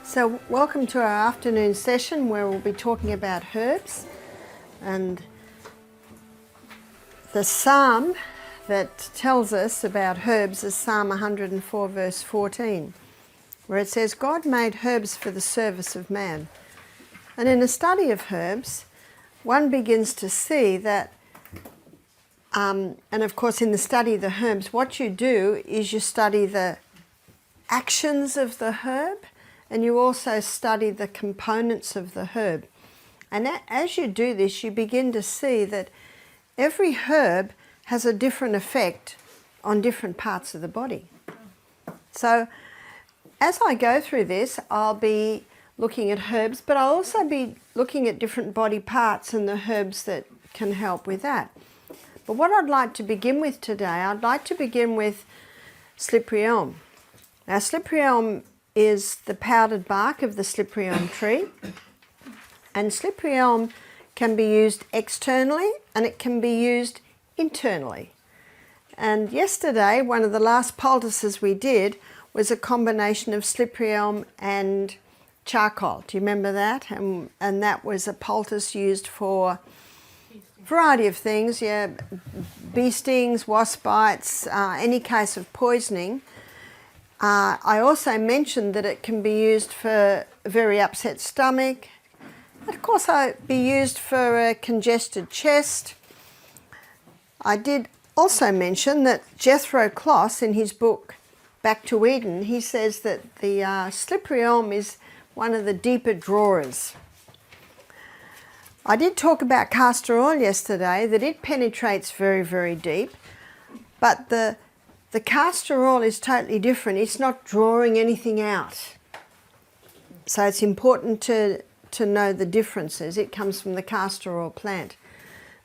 So welcome to our afternoon session where we'll be talking about herbs, and the psalm that tells us about herbs is Psalm 104 verse 14, where it says, God made herbs for the service of man. And in a study of herbs, one begins to see that, and of course in the study of the herbs, what you do is you study the actions of the herb, and you also study the components of the herb. And as you do this, you begin to see that every herb has a different effect on different parts of the body. So as I go through this, I'll be looking at herbs, but I'll also be looking at different body parts and the herbs that can help with that. But what I'd like to begin with today, I'd like to begin with slippery elm. Now, slippery elm is the powdered bark of the slippery elm tree, and slippery elm can be used externally and it can be used internally. And yesterday, one of the last poultices we did was a combination of slippery elm and charcoal. Do you remember that? And that was a poultice used for a variety of things, yeah, bee stings, wasp bites, any case of poisoning. I also mentioned that it can be used for a very upset stomach. Of course, it be used for a congested chest. I did also mention that Jethro Kloss, in his book Back to Eden, he says that the slippery elm is one of the deeper drawers. I did talk about castor oil yesterday, that it penetrates very, very deep, but the castor oil is totally different. It's not drawing anything out. So it's important to know the differences. It comes from the castor oil plant.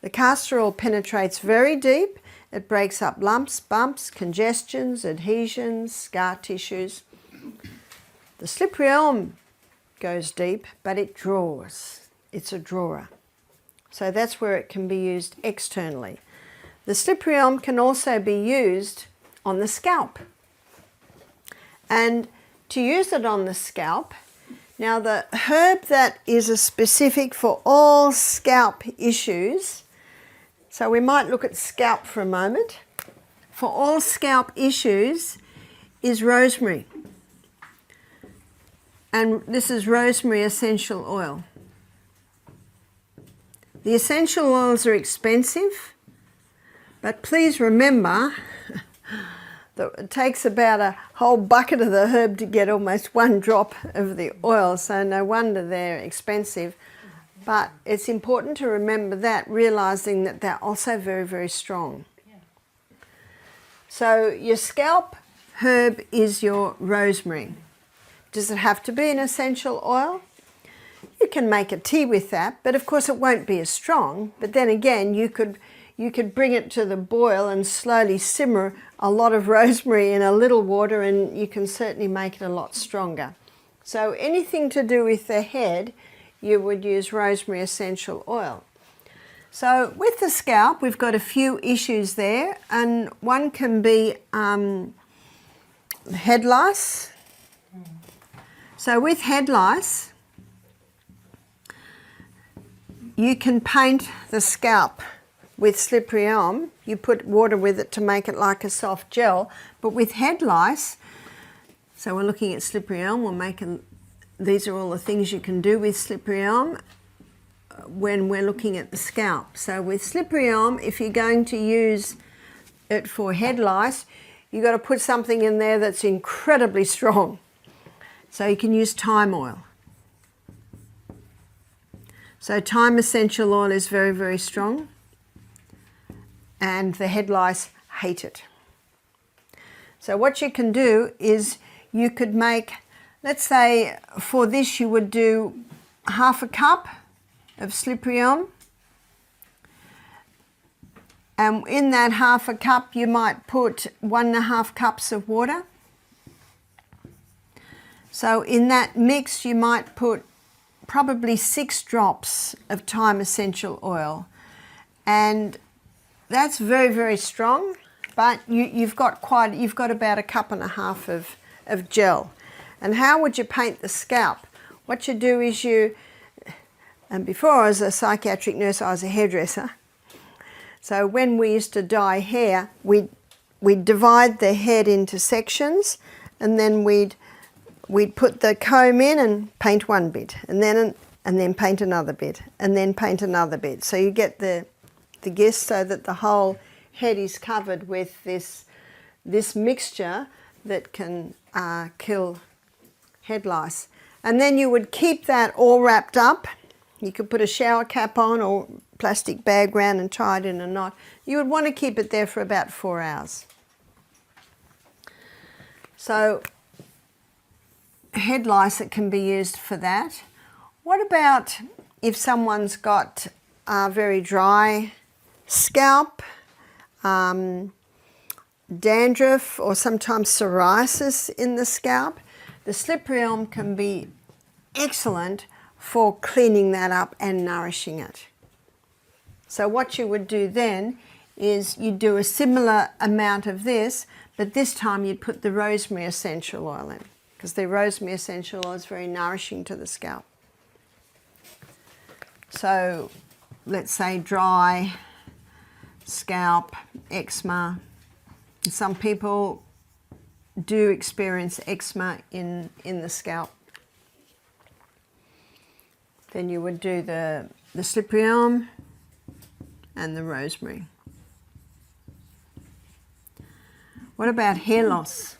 The castor oil penetrates very deep. It breaks up lumps, bumps, congestions, adhesions, scar tissues. The slippery elm goes deep, but it draws. It's a drawer. So that's where it can be used externally. The slippery elm can also be used on the scalp. And to use it on the scalp, now the herb that is a specific for all scalp issues, so we might look at scalp for a moment, for all scalp issues is rosemary. And this is rosemary essential oil. The essential oils are expensive, but please remember it takes about a whole bucket of the herb to get almost one drop of the oil, so no wonder they're expensive. But it's important to remember that, realizing that they're also very, very strong. So your scalp herb is your rosemary. Does it have to be an essential oil? You can make a tea with that, but of course it won't be as strong. But then again, you could bring it to the boil and slowly simmer a lot of rosemary in a little water, and you can certainly make it a lot stronger. So anything to do with the head, you would use rosemary essential oil. So with the scalp, we've got a few issues there, and one can be head lice. So with head lice, you can paint the scalp with slippery elm. You put water with it to make it like a soft gel. But with head lice, so we're looking at slippery elm, these are all the things you can do with slippery elm when we're looking at the scalp. So with slippery elm, if you're going to use it for head lice, you've got to put something in there that's incredibly strong. So you can use thyme oil. So thyme essential oil is very, very strong, and the head lice hate it. So what you can do is you could make, let's say for this you would do half a cup of slippery elm, and in that half a cup you might put 1.5 cups of water. So in that mix you might put probably 6 drops of thyme essential oil, and that's very, very strong, but you've got about 1.5 cups of gel. And how would you paint the scalp? What you do is and before I was a psychiatric nurse, I was a hairdresser. So when we used to dye hair, we'd divide the head into sections, and then we'd put the comb in and paint one bit, and then paint another bit, and then paint another bit. So you get the gist, so that the whole head is covered with this mixture that can kill head lice. And then you would keep that all wrapped up. You could put a shower cap on or plastic bag round and tie it in a knot. You would want to keep it there for about 4 hours. So head lice, it can be used for that. What about if someone's got a very dry scalp, dandruff, or sometimes psoriasis in the scalp? The slippery elm can be excellent for cleaning that up and nourishing it. So what you would do then is you'd do a similar amount of this, but this time you'd put the rosemary essential oil in, because the rosemary essential oil is very nourishing to the scalp. So let's say dry scalp, eczema. Some people do experience eczema in the scalp. Then you would do the slippery elm and the rosemary. What about hair loss?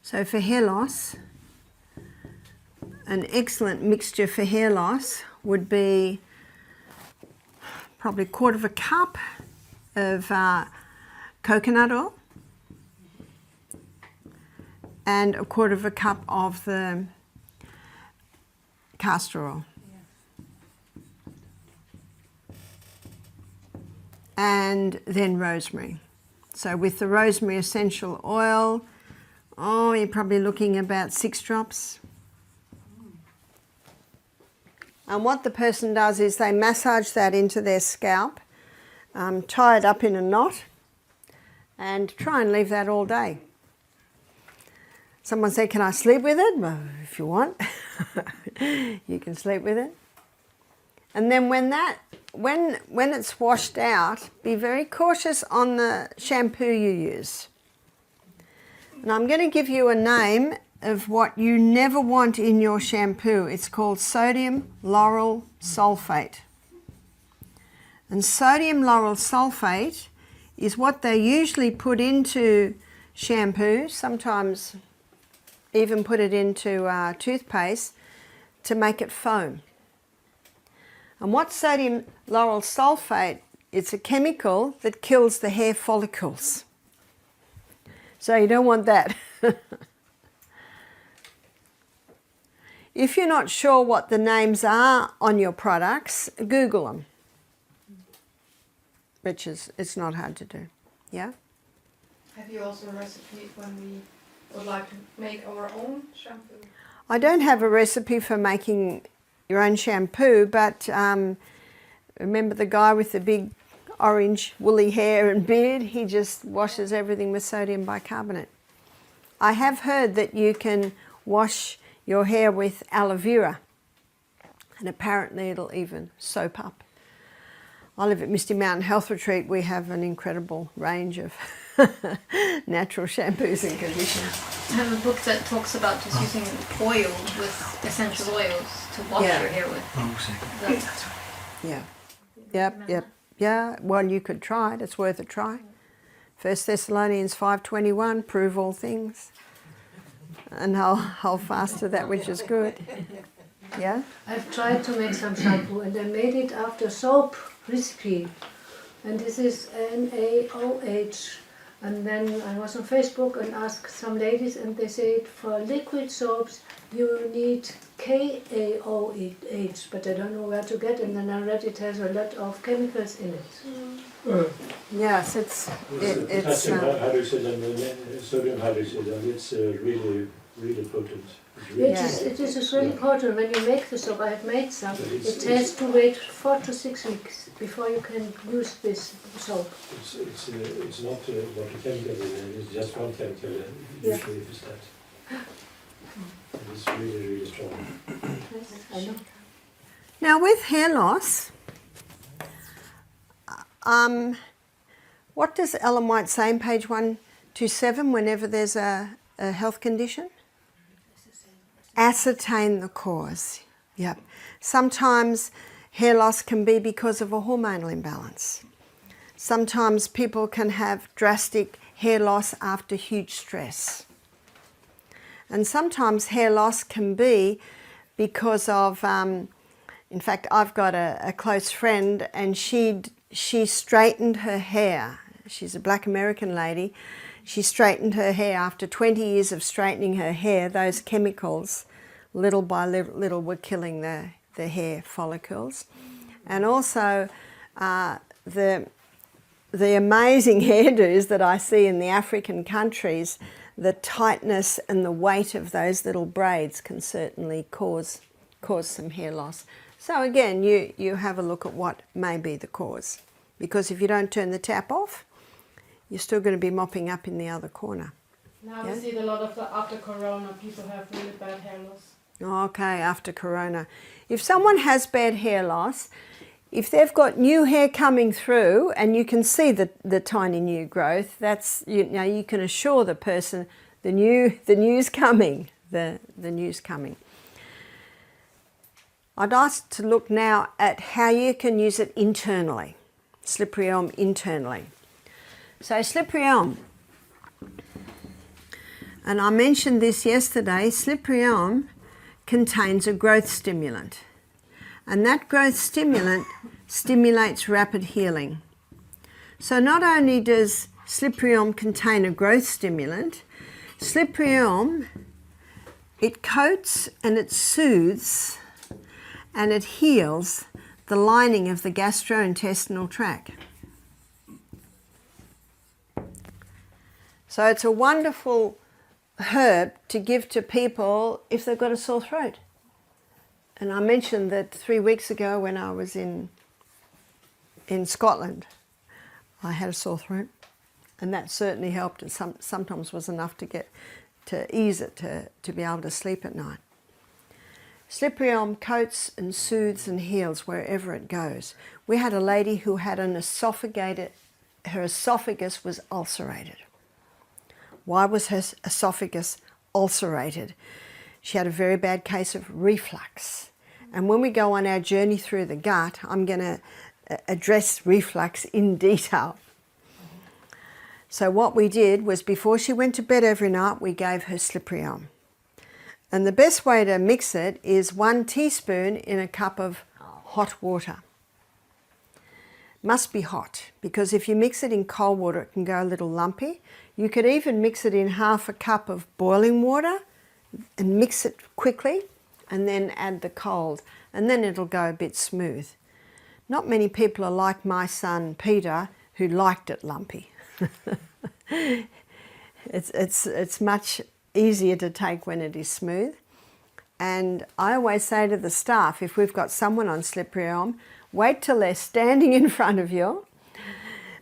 So for hair loss, an excellent mixture for hair loss would be probably 1/4 cup of coconut oil and 1/4 cup of the castor oil. And then rosemary. So with the rosemary essential oil, you're probably looking about 6 drops. And what the person does is they massage that into their scalp, tie it up in a knot, and try and leave that all day. Someone said, can I sleep with it? Well, if you want, you can sleep with it. And then when it's washed out, be very cautious on the shampoo you use. And I'm going to give you a name of what you never want in your shampoo. It's called sodium lauryl sulfate. And sodium lauryl sulfate is what they usually put into shampoo, sometimes even put it into toothpaste to make it foam. And what sodium lauryl sulfate, it's a chemical that kills the hair follicles. So you don't want that. If you're not sure what the names are on your products, Google them. Which is, it's not hard to do. Yeah? Have you also a recipe when we would like to make our own shampoo? I don't have a recipe for making your own shampoo, but remember the guy with the big orange woolly hair and beard? He just washes everything with sodium bicarbonate. I have heard that you can wash your hair with aloe vera, and apparently it'll even soap up. I live at Misty Mountain Health Retreat. We have an incredible range of natural shampoos and conditioners. I have a book that talks about just using oil with essential oils to wash your hair with. Yeah. Well, you could try it. It's worth a try. 1 Thessalonians 5:21, prove all things. And hold fast to that which is good. Yeah? I've tried to make some shampoo and I made it after soap recipe. And this is NaOH. And then I was on Facebook and asked some ladies and they said for liquid soaps you need KaOH, but I don't know where to get it. And then I read it has a lot of chemicals in it. Yes, it's Potassium hydroxide and sodium hydroxide, and it's really really potent. It is really important when you make the soap. I have made some. It has to wait 4 to 6 weeks before you can use this soap. It's not what a chemical is. It's just one chemical. Usually if it's that. It's really, really strong. Yes, I know. Now with hair loss, what does Ellen White say in page 127 whenever there's a health condition? Ascertain the cause. Yep. Sometimes hair loss can be because of a hormonal imbalance. Sometimes people can have drastic hair loss after huge stress. And sometimes hair loss can be because of, in fact, I've got a close friend and she straightened her hair. She's a black American lady. She straightened her hair after 20 years of straightening her hair. Those chemicals, little by little, were killing the hair follicles. And also the amazing hairdos that I see in the African countries, the tightness and the weight of those little braids can certainly cause some hair loss. So again, you have a look at what may be the cause. Because if you don't turn the tap off, you're still going to be mopping up in the other corner. Now we see a lot of after Corona, people have really bad hair loss. Okay, after Corona. If someone has bad hair loss, if they've got new hair coming through and you can see the tiny new growth, that's, you can assure the person the new's coming. The new's coming. I'd ask to look now at how you can use it internally. Slippery elm internally. So slippery elm, and I mentioned this yesterday, slippery elm contains a growth stimulant, and that growth stimulant stimulates rapid healing. So not only does slippery elm contain a growth stimulant, slippery elm, it coats and it soothes and it heals the lining of the gastro-intestinal tract. So it's a wonderful herb to give to people if they've got a sore throat. And I mentioned that 3 weeks ago when I was in Scotland, I had a sore throat, and that certainly helped. It sometimes was enough to ease it, to be able to sleep at night. Slippery elm coats and soothes and heals wherever it goes. We had a lady who had her esophagus was ulcerated. Why was her esophagus ulcerated? She had a very bad case of reflux. And when we go on our journey through the gut, I'm going to address reflux in detail. So what we did was before she went to bed every night, we gave her slippery elm. And the best way to mix it is 1 teaspoon in a cup of hot water. Must be hot, because if you mix it in cold water, it can go a little lumpy. You could even mix it in half a cup of boiling water and mix it quickly and then add the cold, and then it'll go a bit smooth. Not many people are like my son Peter, who liked it lumpy. It's much easier to take when it is smooth. And I always say to the staff, if we've got someone on slippery elm, wait till they're standing in front of you,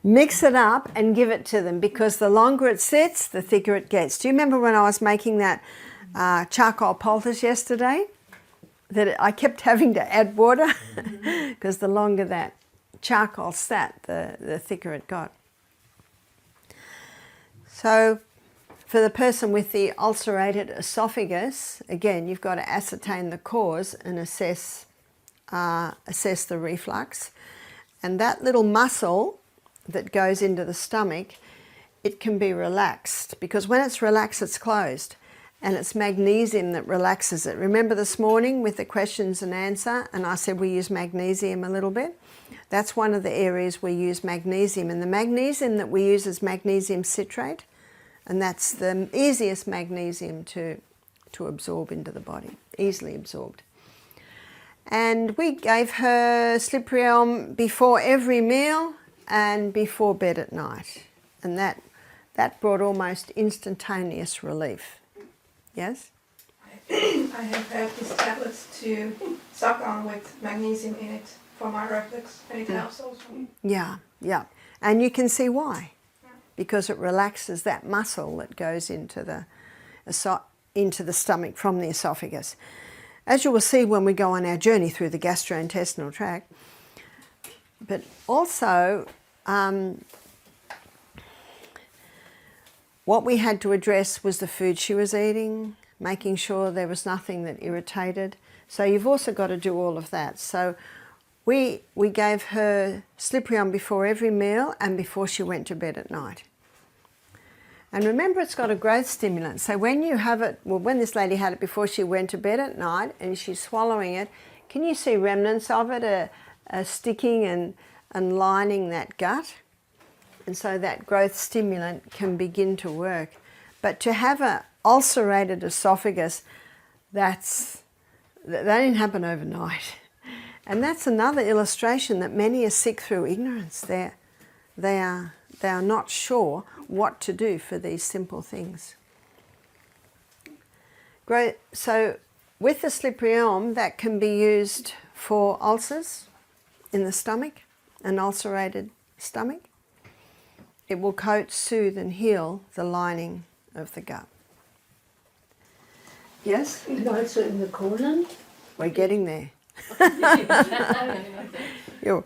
mix it up and give it to them, because the longer it sits, the thicker it gets. Do you remember when I was making that charcoal poultice yesterday? That I kept having to add water because the longer that charcoal sat, the thicker it got. So for the person with the ulcerated esophagus, again, you've got to ascertain the cause and assess the reflux. And that little muscle that goes into the stomach, it can be relaxed, because when it's relaxed, it's closed. And it's magnesium that relaxes it. Remember this morning with the questions and answer, and I said we use magnesium a little bit? That's one of the areas we use magnesium. And the magnesium that we use is magnesium citrate, and that's the easiest magnesium to absorb into the body, easily absorbed. And we gave her slippery elm before every meal and before bed at night. And that brought almost instantaneous relief. Yes? I have had these tablets to suck on with magnesium in it for my reflux, and it helps also. Yeah, yeah. And you can see why. Because it relaxes that muscle that goes into the stomach from the esophagus. As you will see when we go on our journey through the gastro-intestinal tract. But also, what we had to address was the food she was eating, making sure there was nothing that irritated. So you've also got to do all of that. So we gave her Sliprion before every meal and before she went to bed at night. And remember, it's got a growth stimulant. So when you have it, well, when this lady had it before she went to bed at night and she's swallowing it, can you see remnants of it sticking and lining that gut? And so that growth stimulant can begin to work. But to have an ulcerated esophagus, that didn't happen overnight. And that's another illustration that many are sick through ignorance. They are not sure what to do for these simple things. So with the Sliprion, that can be used for ulcers in the stomach, an ulcerated stomach. It will coat, soothe and heal the lining of the gut. Yes? And also in the colon. We're getting there.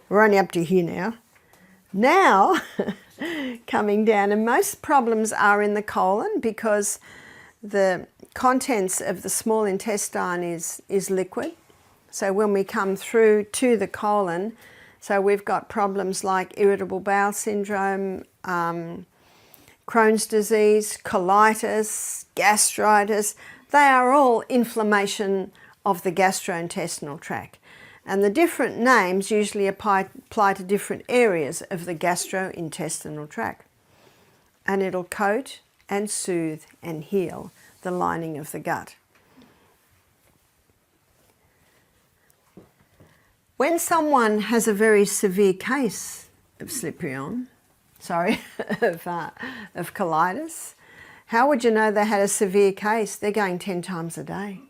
We're only up to here now. Now, coming down, and most problems are in the colon because the contents of the small intestine is liquid. So when we come through to the colon, so we've got problems like irritable bowel syndrome, Crohn's disease, colitis, gastritis. They are all inflammation of the gastrointestinal tract. And the different names usually apply to different areas of the gastrointestinal tract. And it'll coat and soothe and heal the lining of the gut. When someone has a very severe case of Sliprion, of colitis, how would you know they had a severe case? They're going 10 times a day.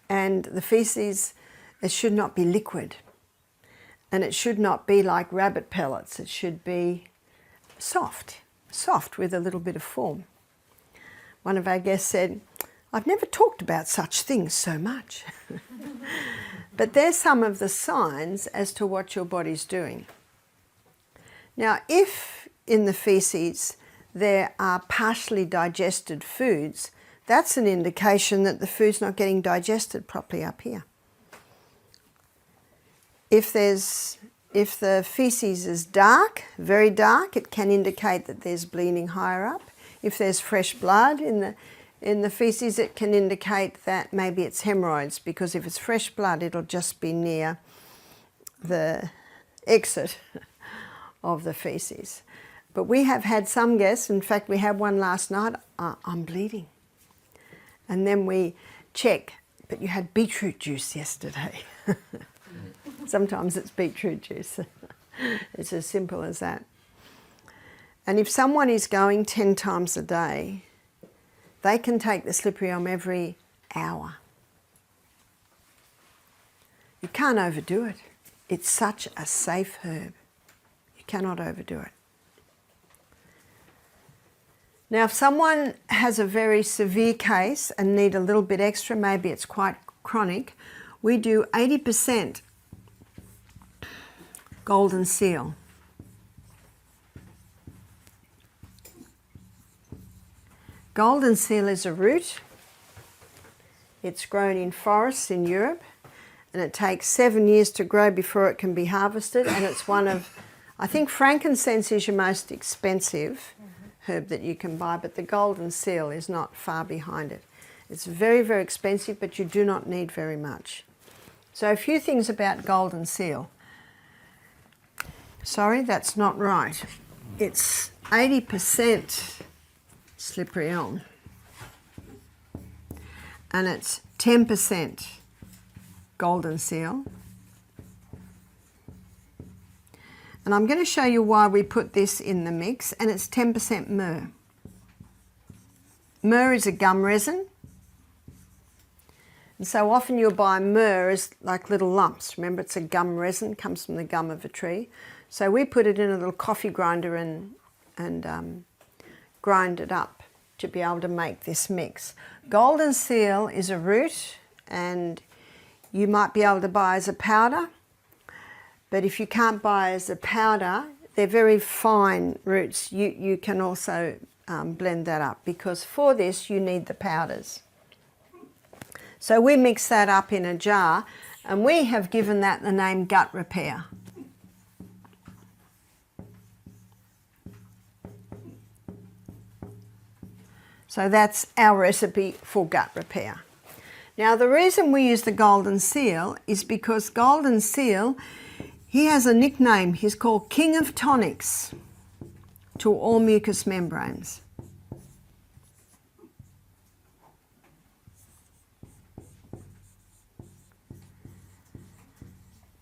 And the feces, it should not be liquid. And it should not be like rabbit pellets. It should be soft with a little bit of form. One of our guests said, "I've never talked about such things so much." But there's some of the signs as to what your body's doing. Now, if in the feces there are partially digested foods, that's an indication that the food's not getting digested properly up here. If the feces is dark, very dark, it can indicate that there's bleeding higher up. If there's fresh blood in the feces, it can indicate that maybe it's hemorrhoids, because if it's fresh blood, it'll just be near the exit of the feces. But we have had some guests, in fact we had one last night, "I'm bleeding." And then we check, "But you had beetroot juice yesterday." Sometimes it's beetroot juice. It's as simple as that. And if someone is going 10 times a day, they can take the Sliprion every hour. You can't overdo it. It's such a safe herb. You cannot overdo it. Now, if someone has a very severe case and need a little bit extra, maybe it's quite chronic, we do 80% golden seal. Golden seal is a root. It's grown in forests in Europe, and it takes 7 years to grow before it can be harvested, and it's one of, I think frankincense is your most expensive herb that you can buy, but the golden seal is not far behind it. It's very, very expensive, but you do not need very much. So a few things about golden seal. Sorry, that's not right. It's 80% Sliprion, and it's 10% golden seal. And I'm going to show you why we put this in the mix, and it's 10% myrrh. Myrrh is a gum resin. And so often you'll buy myrrh as like little lumps. Remember, it's a gum resin, comes from the gum of a tree. So we put it in a little coffee grinder and grind it up to be able to make this mix. Golden seal is a root, and you might be able to buy as a powder. But if you can't buy as a powder, they're very fine roots. You can also blend that up, because for this you need the powders. So we mix that up in a jar, and we have given that the name gut repair. So that's our recipe for gut repair. Now the reason we use the golden seal is because golden seal, he has a nickname. He's called King of Tonics to all mucous membranes.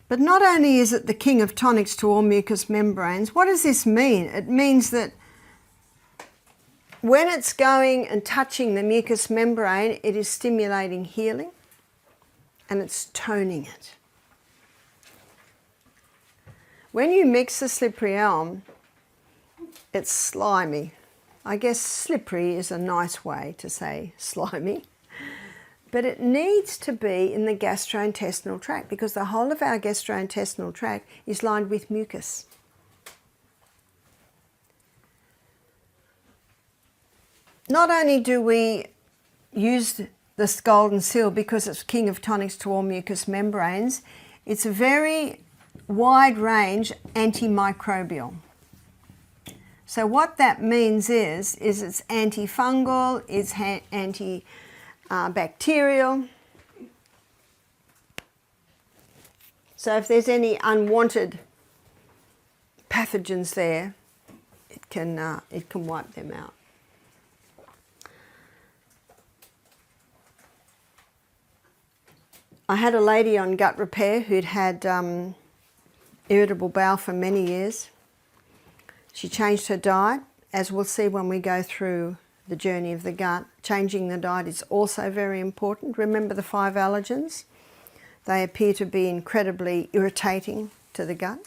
But not only is it the king of tonics to all mucous membranes, what does this mean? It means that when it's going and touching the mucous membrane, it is stimulating healing and it's toning it. When you mix the slippery elm, it's slimy. I guess slippery is a nice way to say slimy. But it needs to be in the gastrointestinal tract, because the whole of our gastrointestinal tract is lined with mucus. Not only do we use this golden seal because it's king of tonics to all mucous membranes, it's a very wide range antimicrobial. So what that means is it's antifungal, it's bacterial. So if there's any unwanted pathogens there, it can wipe them out. I had a lady on gut repair who'd had irritable bowel for many years. She changed her diet, as we'll see when we go through the journey of the gut. Changing the diet is also very important. Remember the 5 allergens? They appear to be incredibly irritating to the gut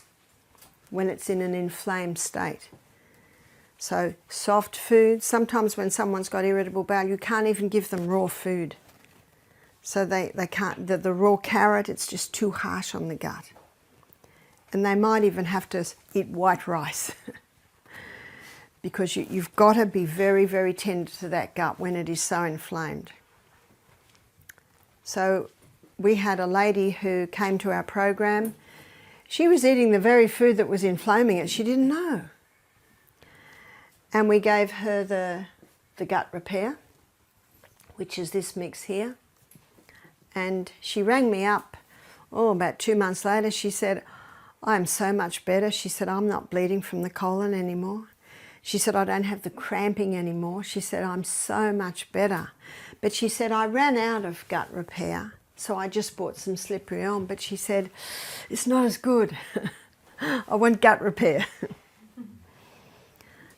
when it's in an inflamed state. So soft food, sometimes when someone's got irritable bowel, you can't even give them raw food. So they can't, the raw carrot, it's just too harsh on the gut. And they might even have to eat white rice because you've got to be very, very tender to that gut when it is so inflamed. So we had a lady who came to our program. She was eating the very food that was inflaming it. She didn't know. And we gave her the gut repair, which is this mix here. And she rang me up, about 2 months later. She said, I'm so much better. She said, I'm not bleeding from the colon anymore. She said, I don't have the cramping anymore. She said, I'm so much better. But she said, I ran out of gut repair, so I just bought some slippery elm. But she said, it's not as good. I want gut repair.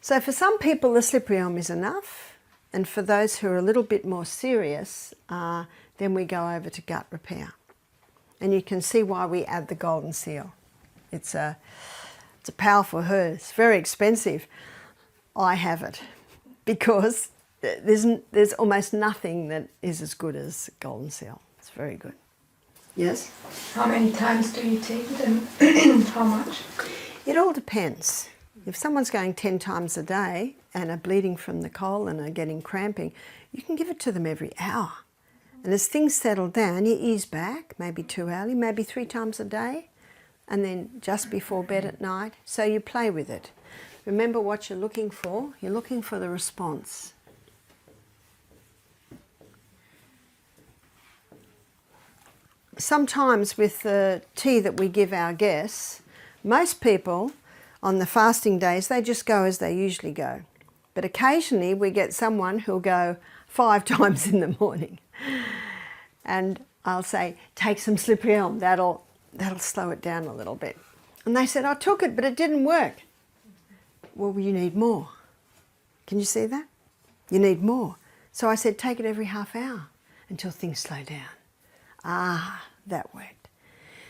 So for some people, the slippery elm is enough. And for those who are a little bit more serious, then we go over to gut repair. And you can see why we add the golden seal. It's a powerful herb. It's very expensive. I have it because there's almost nothing that is as good as golden seal. It's very good. Yes? How many times do you take it and how much? It all depends. If someone's going 10 times a day and are bleeding from the colon and are getting cramping, you can give it to them every hour. And as things settle down, you ease back, maybe 2 hourly, maybe 3 times a day, and then just before bed at night. So you play with it. Remember what you're looking for. You're looking for the response. Sometimes with the tea that we give our guests, most people on the fasting days, they just go as they usually go. But occasionally we get someone who'll go 5 times in the morning. And I'll say, take some slippery elm, that'll slow it down a little bit. And they said, I took it, but it didn't work. Well, you need more. Can you see that? You need more. So I said, take it every half hour until things slow down. Ah, that worked.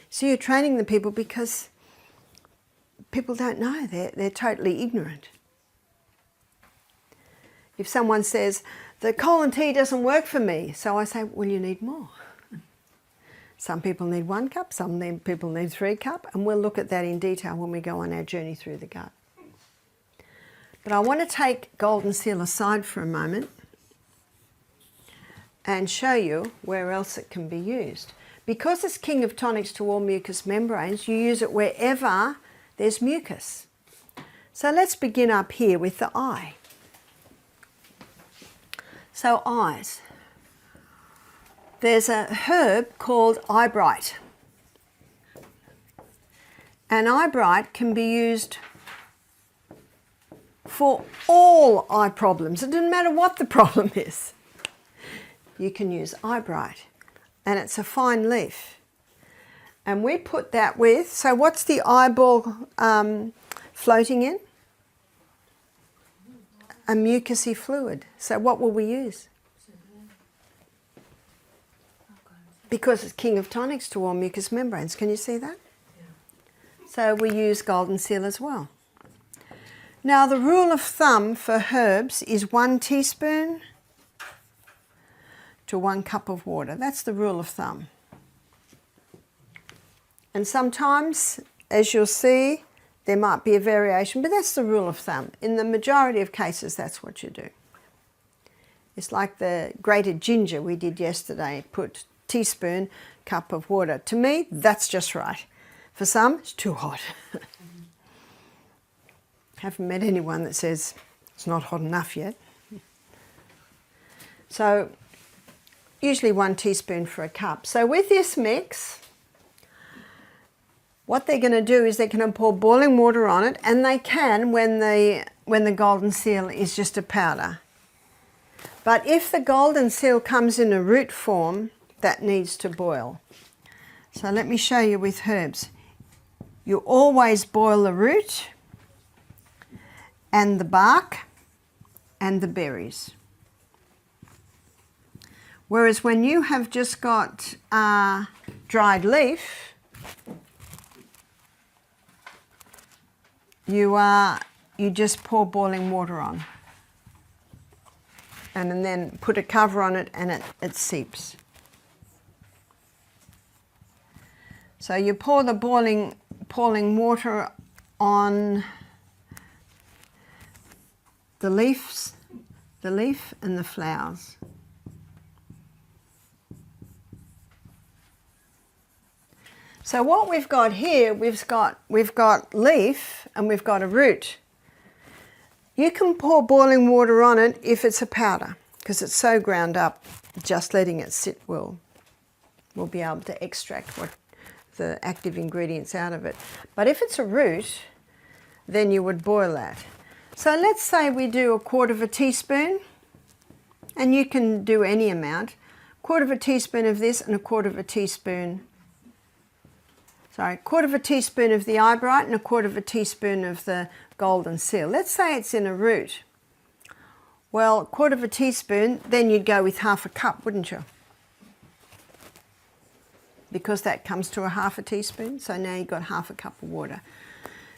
So you're training the people because people don't know. They're totally ignorant. If someone says, the colon tea doesn't work for me, so I say, well, you need more. Some people need 1 cup, people need 3 cups, and we'll look at that in detail when we go on our journey through the gut. But I want to take golden seal aside for a moment and show you where else it can be used. Because it's king of tonics to all mucous membranes, you use it wherever there's mucus. So let's begin up here with the eye. So eyes. There's a herb called eyebright. And eyebright can be used for all eye problems. It doesn't matter what the problem is. You can use eyebright, and it's a fine leaf. And we put that with, so what's the eyeball floating in? A mucousy fluid. So what will we use? Because it's king of tonics to all mucous membranes. Can you see that? Yeah. So we use golden seal as well. Now the rule of thumb for herbs is 1 teaspoon to 1 cup of water. That's the rule of thumb. And sometimes, as you'll see, there might be a variation, but that's the rule of thumb. In the majority of cases, that's what you do. It's like the grated ginger we did yesterday. Put teaspoon, cup of water. To me, that's just right. For some, it's too hot. Haven't met anyone that says it's not hot enough yet. So usually 1 teaspoon for a cup. So with this mix, what they're going to do is they're going to pour boiling water on it, and they can when the golden seal is just a powder. But if the golden seal comes in a root form, that needs to boil. So let me show you with herbs. You always boil the root and the bark and the berries. Whereas when you have just got dried leaf, you just pour boiling water on and then put a cover on it, and it seeps. So you pour the boiling water on the leaf and the flowers. So what we've got here, we've got leaf and we've got a root. You can pour boiling water on it if it's a powder, because it's so ground up, just letting it sit will be able to extract what the active ingredients out of it. But if it's a root, then you would boil that. So let's say we do 1/4 teaspoon, and you can do any amount. 1/4 teaspoon of this and 1/4 teaspoon. Sorry, 1/4 teaspoon of the eyebright and 1/4 teaspoon of the golden seal. Let's say it's in a root. Well, 1/4 teaspoon, then you'd go with 1/2 cup, wouldn't you? Because that comes to 1/2 teaspoon, so now you've got 1/2 cup of water.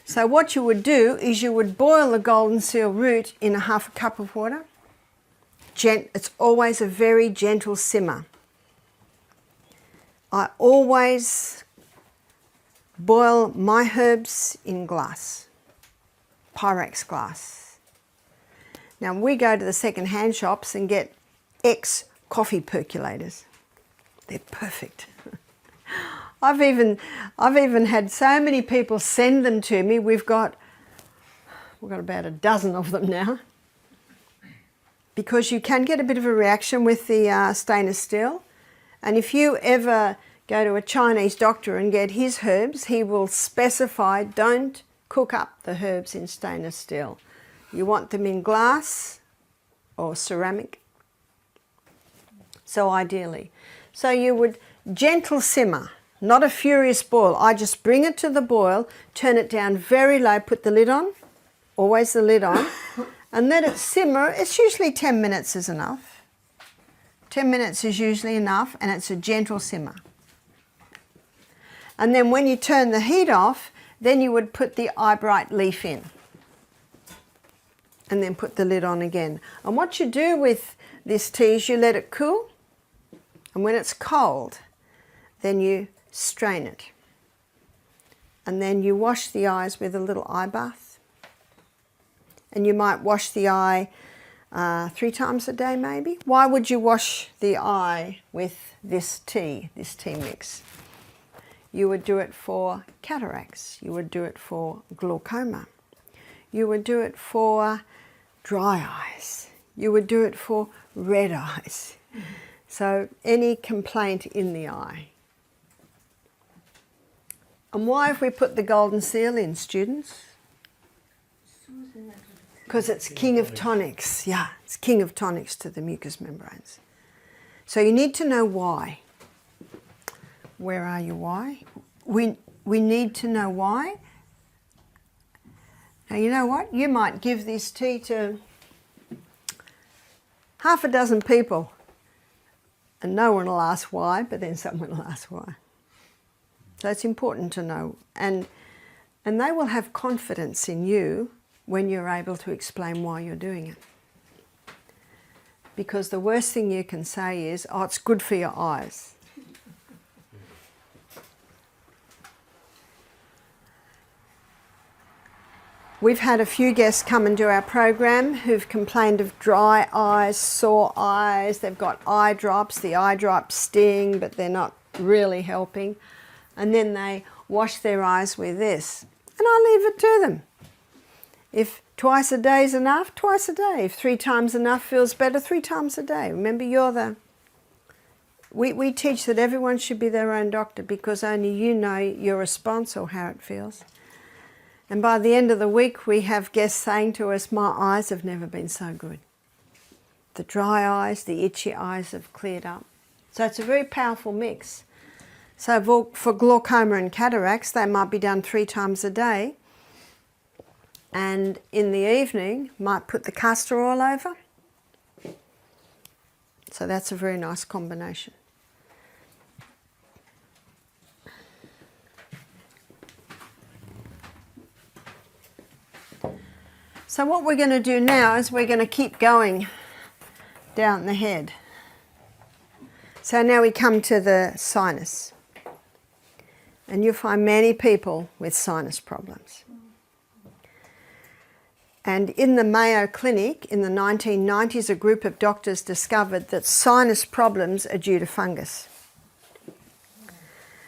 So what you would do is you would boil the golden seal root in 1/2 cup of water. It's always a very gentle simmer. I always boil my herbs in glass, Pyrex glass. Now we go to the second-hand shops and get X coffee percolators. They're perfect. I've even had so many people send them to me. We've got about a dozen of them now, because you can get a bit of a reaction with the stainless steel. And if you ever go to a Chinese doctor and get his herbs, he will specify, don't cook up the herbs in stainless steel. You want them in glass or ceramic. So ideally. So you would gentle simmer, not a furious boil. I just bring it to the boil, turn it down very low, put the lid on, always the lid on, and let it simmer. It's usually 10 minutes is enough. 10 minutes is usually enough, and it's a gentle simmer. And then when you turn the heat off, then you would put the eyebright leaf in. And then put the lid on again. And what you do with this tea is you let it cool, and when it's cold, then you strain it. And then you wash the eyes with a little eye bath. And you might wash the eye 3 times a day maybe. Why would you wash the eye with this tea mix? You would do it for cataracts. You would do it for glaucoma. You would do it for dry eyes. You would do it for red eyes. So any complaint in the eye. And why have we put the golden seal in, students? Because it's king of tonics. Yeah, it's king of tonics to the mucous membranes. So you need to know why. Where are you? Why? We need to know why. Now, you know what? You might give this tea to half a dozen people and no one will ask why, but then someone will ask why. So it's important to know. And they will have confidence in you when you're able to explain why you're doing it. Because the worst thing you can say is, oh, it's good for your eyes. We've had a few guests come and do our program who've complained of dry eyes, sore eyes. They've got eye drops. The eye drops sting, but they're not really helping. And then they wash their eyes with this. And I leave it to them. If twice a day is enough, twice a day. If 3 times enough feels better, 3 times a day. Remember, we teach that everyone should be their own doctor because only you know your response or how it feels. And by the end of the week, we have guests saying to us, my eyes have never been so good. The dry eyes, the itchy eyes have cleared up. So it's a very powerful mix. So for glaucoma and cataracts, they might be done 3 times a day. And in the evening, might put the castor oil over. So that's a very nice combination. So what we're going to do now is we're going to keep going down the head. So now we come to the sinus. And you'll find many people with sinus problems. And in the Mayo Clinic in the 1990s, a group of doctors discovered that sinus problems are due to fungus.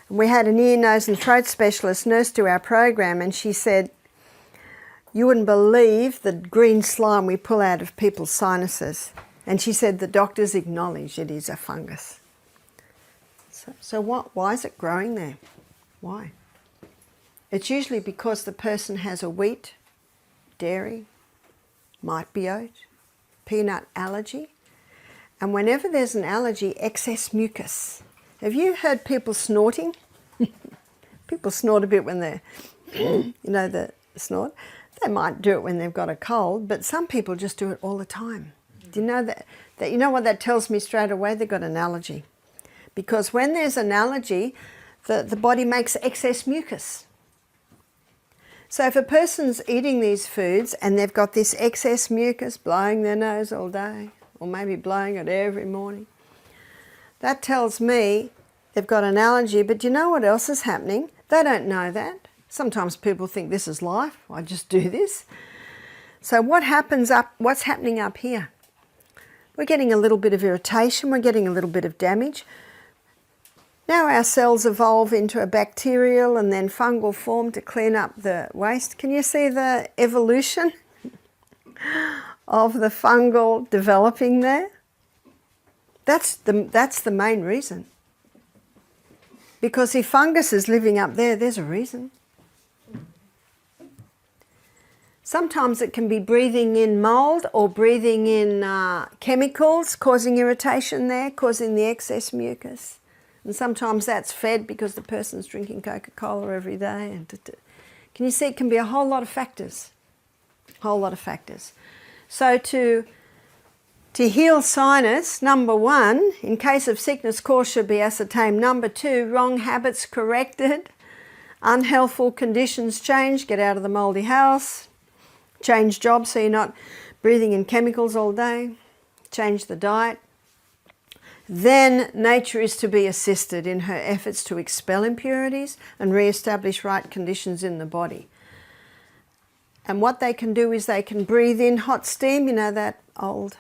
And we had an ear, nose and throat specialist nurse do our program, and she said, you wouldn't believe the green slime we pull out of people's sinuses. And she said the doctors acknowledge it is a fungus. So why is it growing there? Why? It's usually because the person has a wheat, dairy, might be oat, peanut allergy. And whenever there's an allergy, excess mucus. Have you heard people snorting? People snort a bit when they're, the snort. They might do it when they've got a cold, but some people just do it all the time. Do you know that you know what that tells me straight away? They've got an allergy. Because when there's an allergy, the body makes excess mucus. So if a person's eating these foods and they've got this excess mucus, blowing their nose all day, or maybe blowing it every morning, that tells me they've got an allergy. But do you know what else is happening? They don't know that. Sometimes people think this is life, I just do this. So what's happening up here? We're getting a little bit of irritation, we're getting a little bit of damage. Now our cells evolve into a bacterial and then fungal form to clean up the waste. Can you see the evolution of the fungal developing there? That's the main reason. Because if fungus is living up there, there's a reason. Sometimes it can be breathing in mould or breathing in chemicals, causing irritation there, causing the excess mucus. And sometimes that's fed because the person's drinking Coca-Cola every day. And can you see it can be a whole lot of factors? Whole lot of factors. So to To heal sinus, number 1, in case of sickness, cause should be ascertained. Number 2, wrong habits corrected. Unhealthful conditions changed. Get out of the mouldy house. Change jobs so you're not breathing in chemicals all day. Change the diet. Then nature is to be assisted in her efforts to expel impurities and re-establish right conditions in the body. And what they can do is they can breathe in hot steam, you know, that old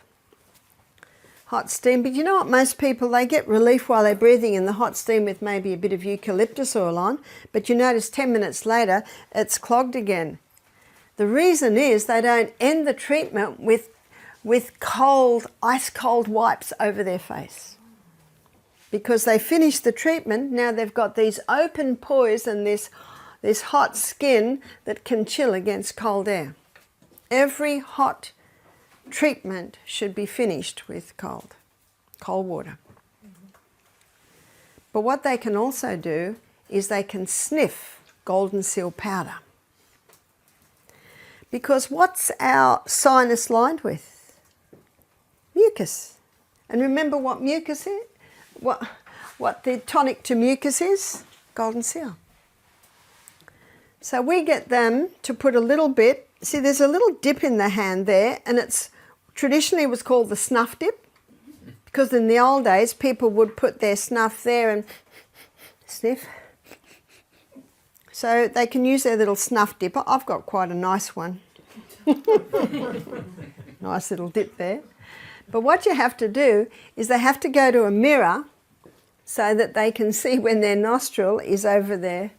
hot steam. But you know what, most people, they get relief while they're breathing in the hot steam with maybe a bit of eucalyptus oil on, but you notice 10 minutes later it's clogged again. The reason is they don't end the treatment with cold, ice cold wipes over their face. Because they finish the treatment, now they've got these open pores and this hot skin that can chill against cold air. Every hot treatment should be finished with cold water. But what they can also do is they can sniff golden seal powder. Because what's our sinus lined with? Mucus. And remember what mucus is? What the tonic to mucus is? Golden seal. So we get them to put a little bit, see there's a little dip in the hand there, and it's traditionally was called the snuff dip, because in the old days people would put their snuff there and sniff. So they can use their little snuff dip. I've got quite a nice one. Nice little dip there. But what you have to do is they have to go to a mirror so that they can see when their nostril is over their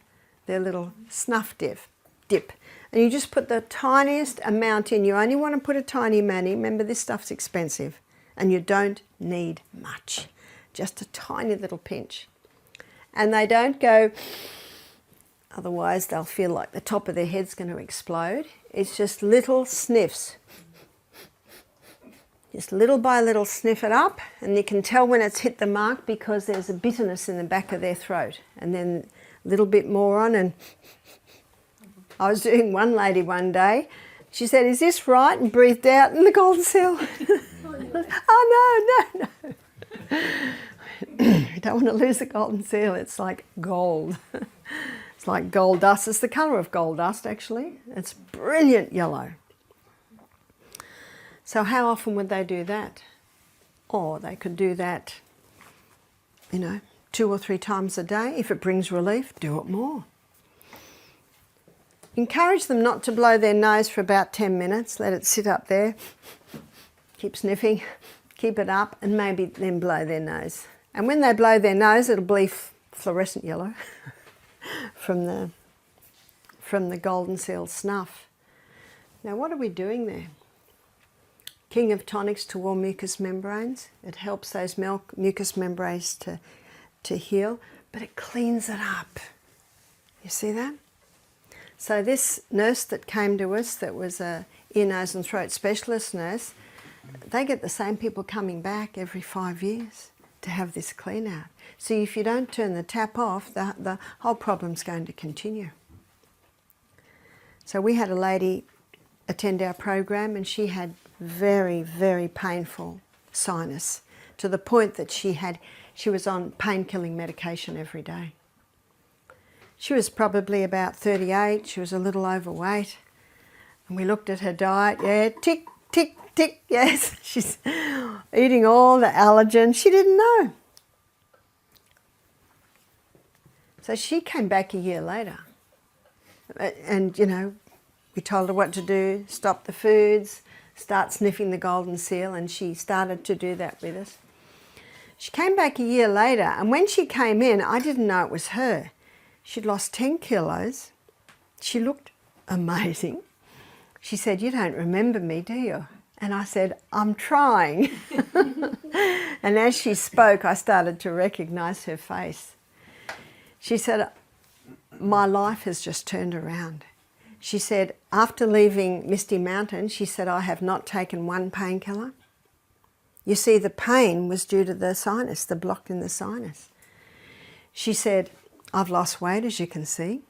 little snuff dip. And you just put the tiniest amount in. You only want to put a tiny amount in. Remember, this stuff's expensive. And you don't need much. Just a tiny little pinch. And they don't go, otherwise they'll feel like the top of their head's going to explode. It's just little sniffs. Just little by little sniff it up, and you can tell when it's hit the mark because there's a bitterness in the back of their throat. And then a little bit more on, and I was doing one lady one day. She said, "Is this right?" and breathed out, and the golden seal. Oh, no. You don't want to lose the golden seal. It's like gold. It's like gold dust. It's the colour of gold dust, actually. It's brilliant yellow. So how often would they do that? Or they could do that, 2 or 3 times a day. If it brings relief, do it more. Encourage them not to blow their nose for about 10 minutes. Let it sit up there. Keep sniffing. Keep it up, and maybe then blow their nose. And when they blow their nose, it'll be fluorescent yellow from the golden seal snuff. Now, what are we doing there? King of tonics to warm mucous membranes. It helps those mucous membranes to heal, but it cleans it up. You see that? So this nurse that came to us, that was a ear, nose and throat specialist nurse, they get the same people coming back every 5 years to have this clean out. So if you don't turn the tap off, the whole problem's going to continue. So we had a lady attend our program, and she had very, very painful sinus, to the point that she was on pain-killing medication every day. She was probably about 38, she was a little overweight, and we looked at her diet, tick, tick, tick, yes, she's eating all the allergens. She didn't know. So she came back a year later, and we told her what to do, stop the foods, start sniffing the golden seal, and she started to do that with us. She came back a year later, and when she came in, I didn't know it was her. She'd lost 10 kilos. She looked amazing. She said, "You don't remember me, do you?" And I said, "I'm trying." And as she spoke, I started to recognise her face. She said, "My life has just turned around." She said, after leaving Misty Mountain, she said, "I have not taken one painkiller." You see, the pain was due to the sinus, the block in the sinus. She said, "I've lost weight, as you can see."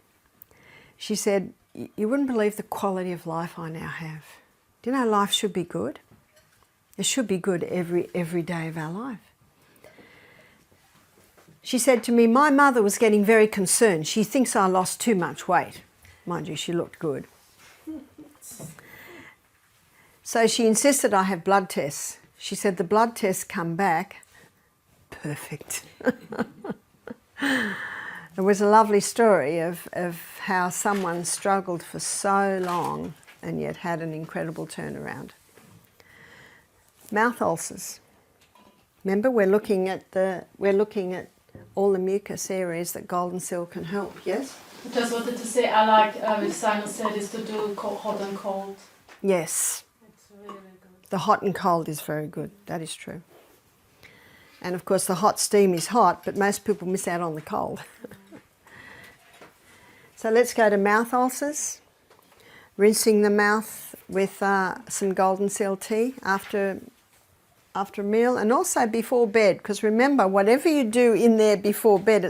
She said, "You wouldn't believe the quality of life I now have. Do you know life should be good?" It should be good every day of our life. She said to me, my mother was getting very concerned. She thinks I lost too much weight. Mind you, she looked good. So she insisted I have blood tests. She said the blood tests come back perfect. It was a lovely story of how someone struggled for so long and yet had an incredible turnaround. Mouth ulcers. Remember, we're looking at all the mucus areas that golden seal can help. Yes. Just wanted to say, I like with sinusitis to do hot and cold. Yes. It's really good. The hot and cold is very good. That is true. And of course, the hot steam is hot, but most people miss out on the cold. So let's go to mouth ulcers. Rinsing the mouth with some golden seal tea after a meal, and also before bed, because remember, whatever you do in there before bed,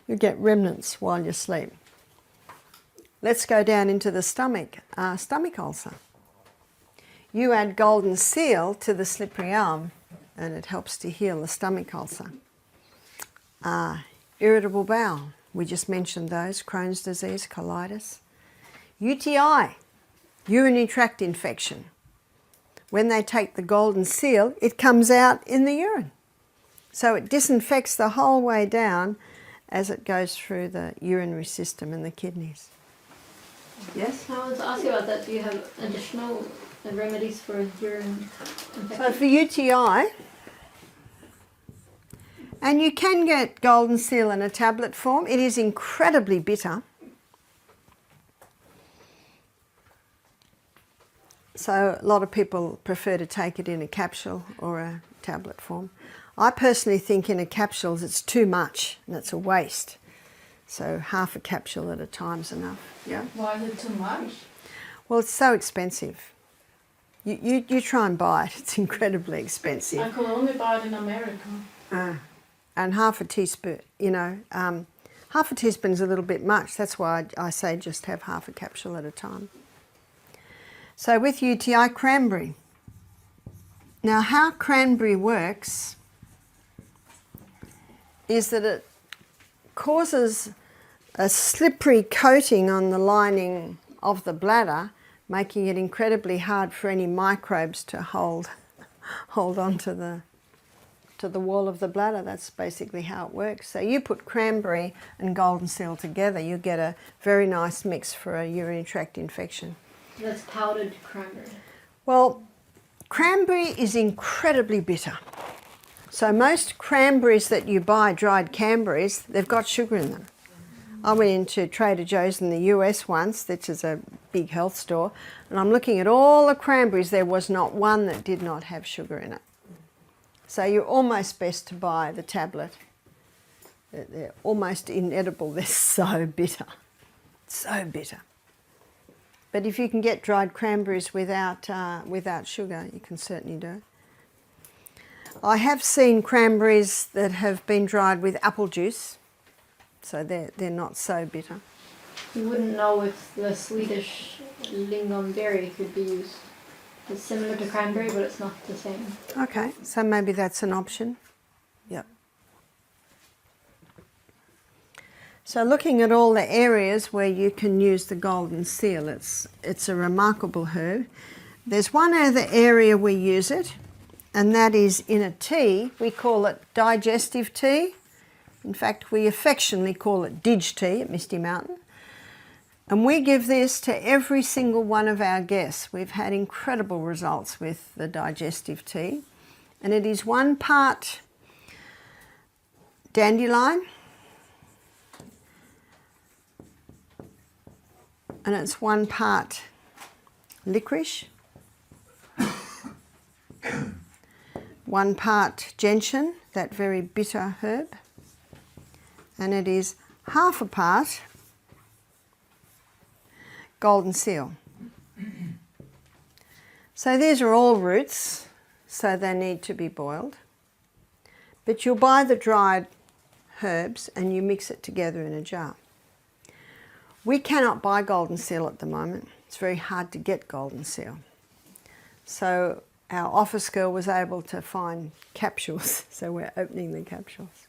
you get remnants while you sleep. Let's go down into the stomach ulcer. You add golden seal to the slippery elm and it helps to heal the stomach ulcer. Irritable bowel, we just mentioned those, Crohn's disease, colitis. UTI, urinary tract infection. When they take the golden seal, it comes out in the urine. So it disinfects the whole way down as it goes through the urinary system and the kidneys. Yes? I want to ask you about that. Do you have additional remedies for urine infection? So for UTI, and you can get golden seal in a tablet form. It is incredibly bitter. So a lot of people prefer to take it in a capsule or a tablet form. I personally think in a capsule it's too much and it's a waste. So half a capsule at a time is enough. Yeah. Why is it too much? Well, it's so expensive. You try and buy it. It's incredibly expensive. I could only buy it in America. And half a teaspoon, half a teaspoon is a little bit much. That's why I say just have half a capsule at a time. So with UTI, cranberry. Now how cranberry works is that it causes a slippery coating on the lining of the bladder, making it incredibly hard for any microbes to hold on to the wall of the bladder. That's basically how it works. So you put cranberry and golden seal together, you get a very nice mix for a urinary tract infection. That's powdered cranberry. Well, cranberry is incredibly bitter. So most cranberries that you buy, dried cranberries, they've got sugar in them. I went into Trader Joe's in the US once, which is a big health store, and I'm looking at all the cranberries. There was not one that did not have sugar in it. So you're almost best to buy the tablet. They're almost inedible. They're so bitter. So bitter. But if you can get dried cranberries without sugar, you can certainly do it. I have seen cranberries that have been dried with apple juice, so they're not so bitter. You wouldn't know if the Swedish lingonberry could be used. It's similar to cranberry, but it's not the same. Okay, so maybe that's an option. Yep. So looking at all the areas where you can use the golden seal, it's a remarkable herb. There's one other area we use it, and that is in a tea. We call it digestive tea. In fact, we affectionately call it dig tea at Misty Mountain. And we give this to every single one of our guests. We've had incredible results with the digestive tea. And it is 1 part dandelion, and it's 1 part licorice, 1 part gentian, that very bitter herb, and it is half a part golden seal. So these are all roots, so they need to be boiled. But you'll buy the dried herbs and you mix it together in a jar. We cannot buy golden seal at the moment. It's very hard to get golden seal. So our office girl was able to find capsules, so we're opening the capsules.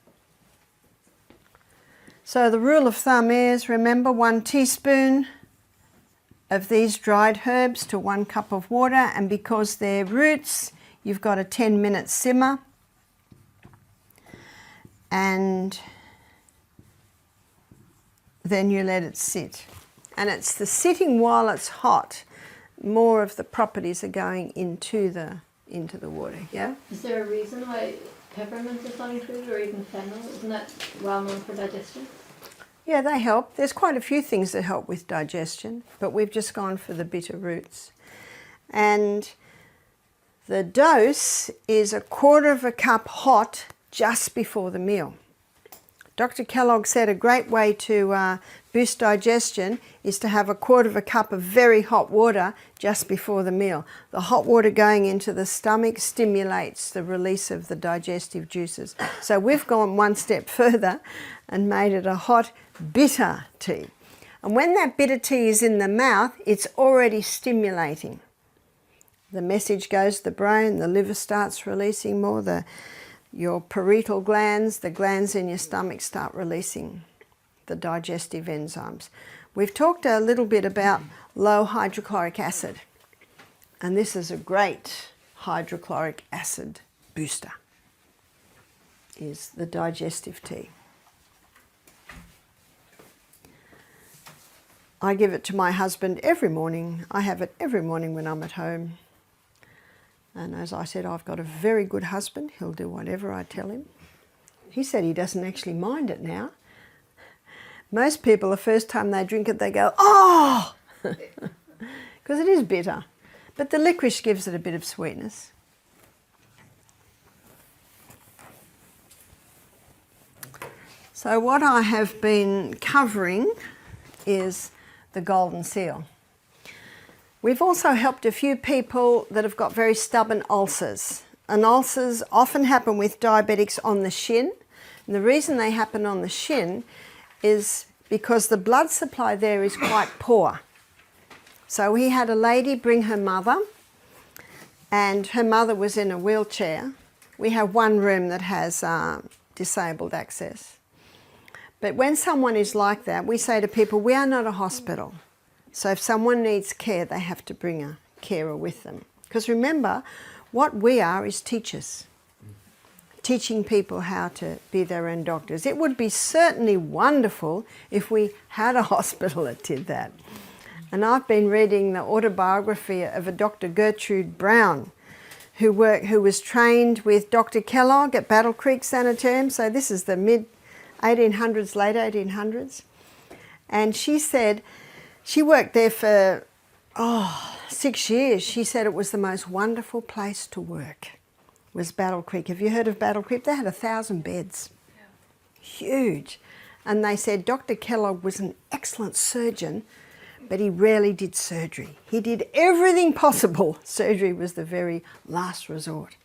So the rule of thumb is, remember, 1 teaspoon of these dried herbs to 1 cup of water, and because they're roots, you've got a 10-minute simmer, and then you let it sit. And it's the sitting while it's hot, more of the properties are going into the water. Yeah? Is there a reason why peppermint is not included, or even fennel? Isn't that well known for digestion? Yeah, they help. There's quite a few things that help with digestion, but we've just gone for the bitter roots. And the dose is 1/4 cup hot just before the meal. Dr. Kellogg said a great way to boost digestion is to have 1/4 cup of very hot water just before the meal. The hot water going into the stomach stimulates the release of the digestive juices. So we've gone one step further and made it a hot, bitter tea. And when that bitter tea is in the mouth, it's already stimulating. The message goes to the brain, the liver starts releasing more, your parietal glands, the glands in your stomach start releasing the digestive enzymes. We've talked a little bit about low hydrochloric acid, and this is a great hydrochloric acid booster, is the digestive tea. I give it to my husband every morning. I have it every morning when I'm at home. And as I said, I've got a very good husband. He'll do whatever I tell him. He said he doesn't actually mind it now. Most people, the first time they drink it, they go, oh! Because it is bitter. But the licorice gives it a bit of sweetness. So what I have been covering is the golden seal. We've also helped a few people that have got very stubborn ulcers. And ulcers often happen with diabetics on the shin. And the reason they happen on the shin is because the blood supply there is quite poor. So we had a lady bring her mother, and her mother was in a wheelchair. We have one room that has disabled access. But when someone is like that, we say to people, we are not a hospital. So if someone needs care, they have to bring a carer with them. Because remember, what we are is teachers, teaching people how to be their own doctors. It would be certainly wonderful if we had a hospital that did that. And I've been reading the autobiography of a Dr. Gertrude Brown, who was trained with Dr. Kellogg at Battle Creek Sanitarium. So this is the mid-1800s, late 1800s. And she said, she worked there for 6 years. She said it was the most wonderful place to work, was Battle Creek. Have you heard of Battle Creek? They had 1,000 beds. Yeah. Huge. And they said Dr. Kellogg was an excellent surgeon, but he rarely did surgery. He did everything possible. Surgery was the very last resort.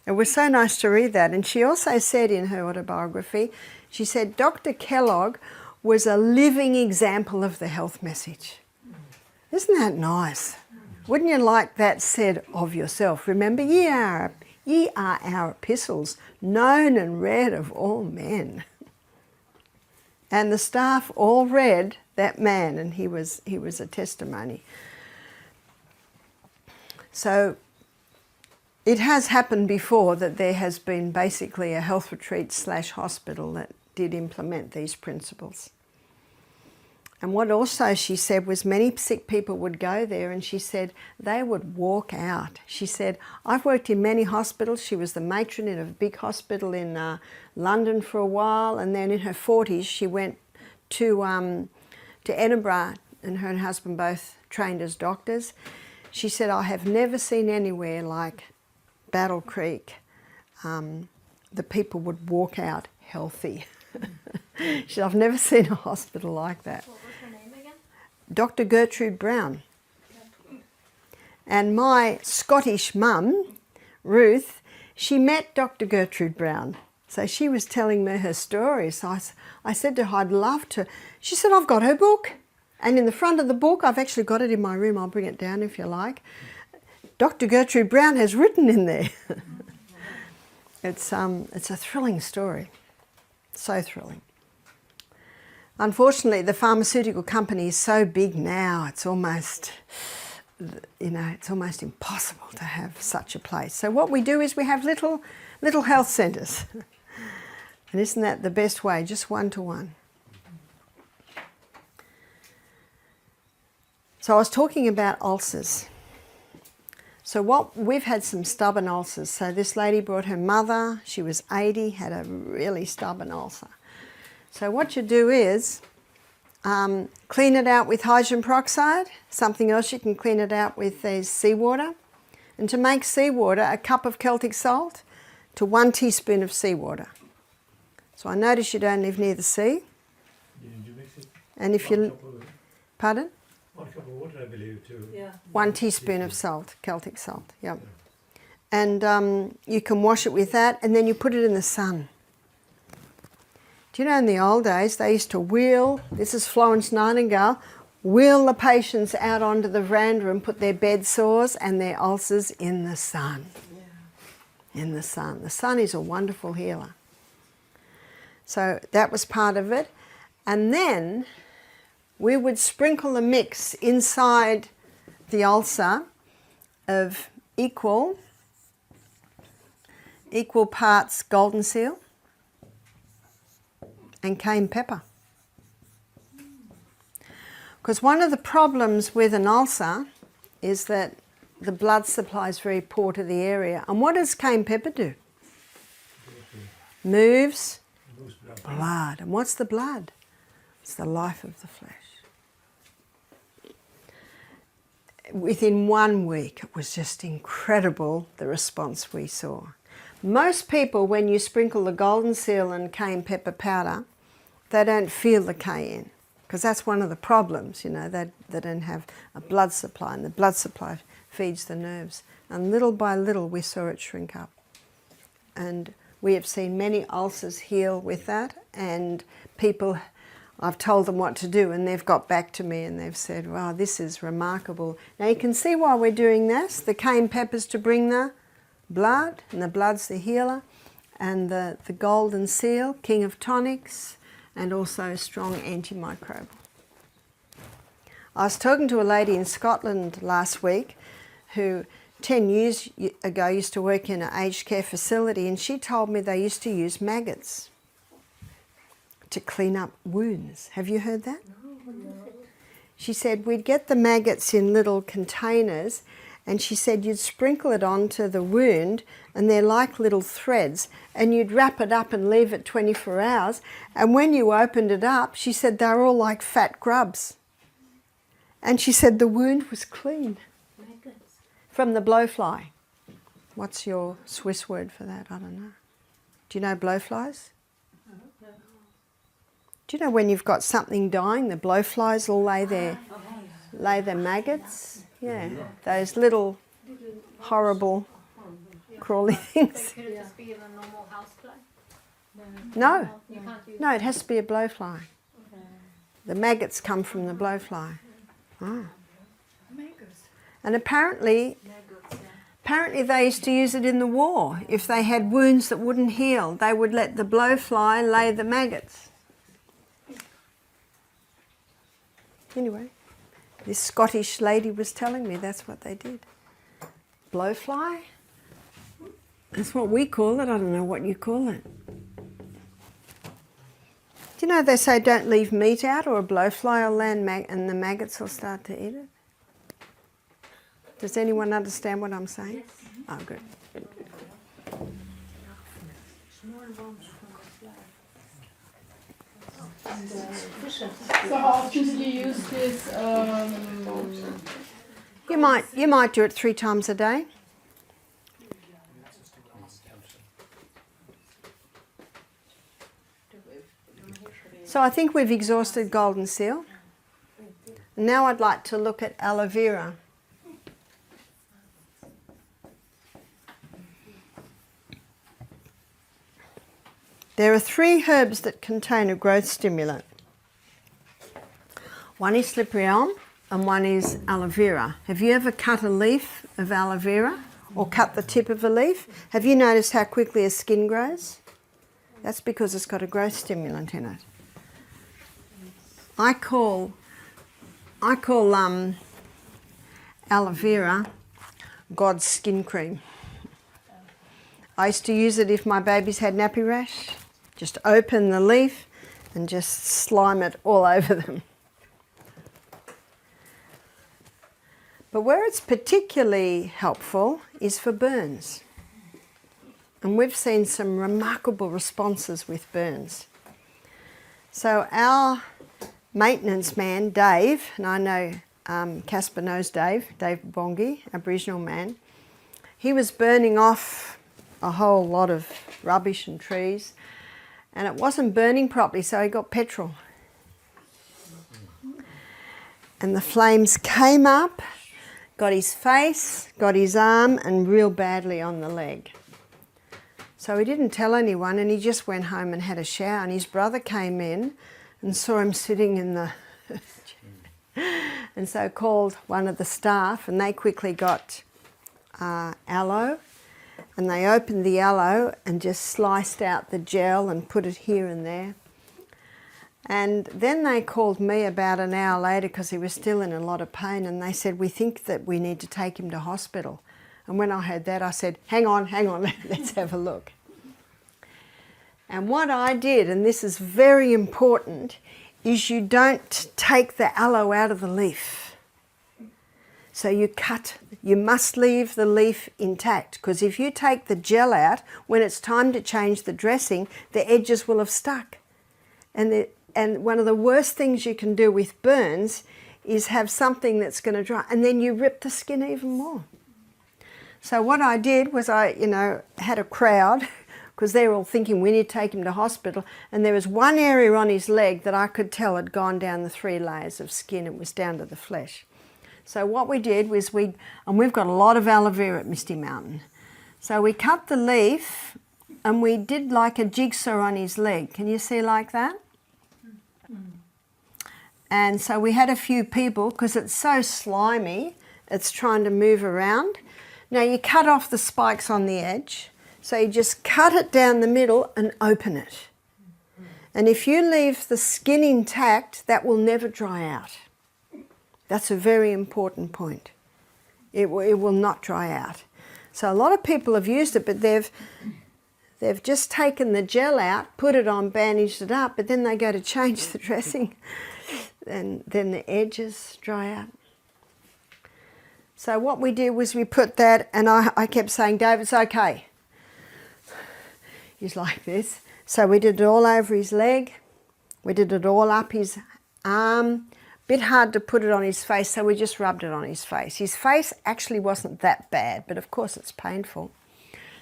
It was so nice to read that. And she also said in her autobiography, she said Dr. Kellogg was a living example of the health message. Isn't that nice? Wouldn't you like that said of yourself? Remember, ye are our epistles, known and read of all men. And the staff all read that man, and he was a testimony. So it has happened before that there has been basically a health retreat / hospital that did implement these principles. And what also she said was many sick people would go there, and she said they would walk out. She said, I've worked in many hospitals. She was the matron in a big hospital in London for a while, and then in her 40s she went to Edinburgh, and her and husband both trained as doctors. She said, I have never seen anywhere like Battle Creek. The people would walk out healthy. She said, I've never seen a hospital like that. What was her name again? Dr. Gertrude Brown. And my Scottish mum, Ruth, she met Dr. Gertrude Brown. So she was telling me her story. So I said to her, I'd love to. She said, I've got her book. And in the front of the book, I've actually got it in my room. I'll bring it down if you like. Dr. Gertrude Brown has written in there. It's a thrilling story, so thrilling. Unfortunately, the pharmaceutical company is so big now, it's almost, it's almost impossible to have such a place. So what we do is we have little health centres. And isn't that the best way, just one-to-one? So I was talking about ulcers. So we've had some stubborn ulcers. So this lady brought her mother, she was 80, had a really stubborn ulcer. So what you do is clean it out with hydrogen peroxide. Something else you can clean it out with is seawater. And to make seawater, a cup of Celtic salt to 1 teaspoon of seawater. So I notice you don't live near the sea. You mix it? And if you... Pardon? 1 cup of water, I believe, too. Yeah. 1 teaspoon of salt, Celtic salt, yep. And you can wash it with that, and then you put it in the sun. Do you know in the old days they used to wheel, this is Florence Nightingale, wheel the patients out onto the veranda and put their bed sores and their ulcers in the sun. Yeah. In the sun. The sun is a wonderful healer. So that was part of it. And then we would sprinkle a mix inside the ulcer of equal parts golden seal and cayenne pepper. Because one of the problems with an ulcer is that the blood supply is very poor to the area. And what does cayenne pepper do? Moves blood. And what's the blood? It's the life of the flesh. Within 1 week, it was just incredible the response we saw. Most people, when you sprinkle the golden seal and cayenne pepper powder, they don't feel the cayenne, because that's one of the problems, they don't have a blood supply, and the blood supply feeds the nerves. And little by little, we saw it shrink up. And we have seen many ulcers heal with that, and people, I've told them what to do, and they've got back to me and they've said, wow, this is remarkable. Now you can see why we're doing this. The cayenne pepper's to bring the blood, and the blood's the healer, and the golden seal, king of tonics, and also strong antimicrobial. I was talking to a lady in Scotland last week who 10 years ago used to work in an aged care facility, and she told me they used to use maggots to clean up wounds. Have you heard that? No. She said we'd get the maggots in little containers, and she said you'd sprinkle it onto the wound, and they're like little threads, and you'd wrap it up and leave it 24 hours, and when you opened it up, she said they're all like fat grubs. And she said the wound was clean. Maggots. From the blowfly. What's your Swiss word for that? I don't know. Do you know blowflies? Do you know when you've got something dying, the blowflies will lay their maggots? Yeah, those little horrible crawly things. Could it just be in a normal housefly? No, You can't use no, it has to be a blowfly. The maggots come from the blowfly. Oh. And apparently they used to use it in the war. If they had wounds that wouldn't heal, they would let the blowfly lay the maggots. Anyway, this Scottish lady was telling me that's what they did. Blowfly? That's what we call it. I don't know what you call it. Do you know they say don't leave meat out, or a blowfly will land and the maggots will start to eat it? Does anyone understand what I'm saying? Yes. Oh, good. So how often do you use this? You might do it 3 times a day. So I think we've exhausted golden seal. Now I'd like to look at aloe vera. There are 3 herbs that contain a growth stimulant. One is slippery elm, and one is aloe vera. Have you ever cut a leaf of aloe vera or cut the tip of a leaf? Have you noticed how quickly a skin grows? That's because it's got a growth stimulant in it. I call aloe vera God's skin cream. I used to use it if my babies had nappy rash. Just open the leaf and just slime it all over them. But where it's particularly helpful is for burns. And we've seen some remarkable responses with burns. So our maintenance man, Dave, and I know Casper knows Dave Bongi, Aboriginal man, he was burning off a whole lot of rubbish and trees, and it wasn't burning properly, so he got petrol. And the flames came up, got his face, got his arm, and real badly on the leg. So he didn't tell anyone, and he just went home and had a shower, and his brother came in and saw him sitting in the and so called one of the staff, and they quickly got aloe, and they opened the aloe and just sliced out the gel and put it here and there. And then they called me about an hour later because he was still in a lot of pain, and they said, we think that we need to take him to hospital. And when I heard that, I said, hang on, let's have a look. And what I did, and this is very important, is you don't take the aloe out of the leaf. So you must leave the leaf intact, because if you take the gel out, when it's time to change the dressing, the edges will have stuck. And one of the worst things you can do with burns is have something that's going to dry, and then you rip the skin even more. So what I did was I had a crowd, because they were all thinking we need to take him to hospital, and there was one area on his leg that I could tell had gone down the 3 layers of skin. It was down to the flesh. So what we did was we've got a lot of aloe vera at Misty Mountain. So we cut the leaf and we did like a jigsaw on his leg. Can you see like that? And so we had a few people, because it's so slimy, it's trying to move around. Now you cut off the spikes on the edge, so you just cut it down the middle and open it. And if you leave the skin intact, that will never dry out. That's a very important point. It will not dry out. So a lot of people have used it, but they've just taken the gel out, put it on, bandaged it up, but then they go to change the dressing, and then the edges dry out. So what we did was we put that, and I kept saying, Dave, it's okay. He's like this. So we did it all over his leg. We did it all up his arm. Bit hard to put it on his face, so we just rubbed it on his face. His face actually wasn't that bad, but of course it's painful.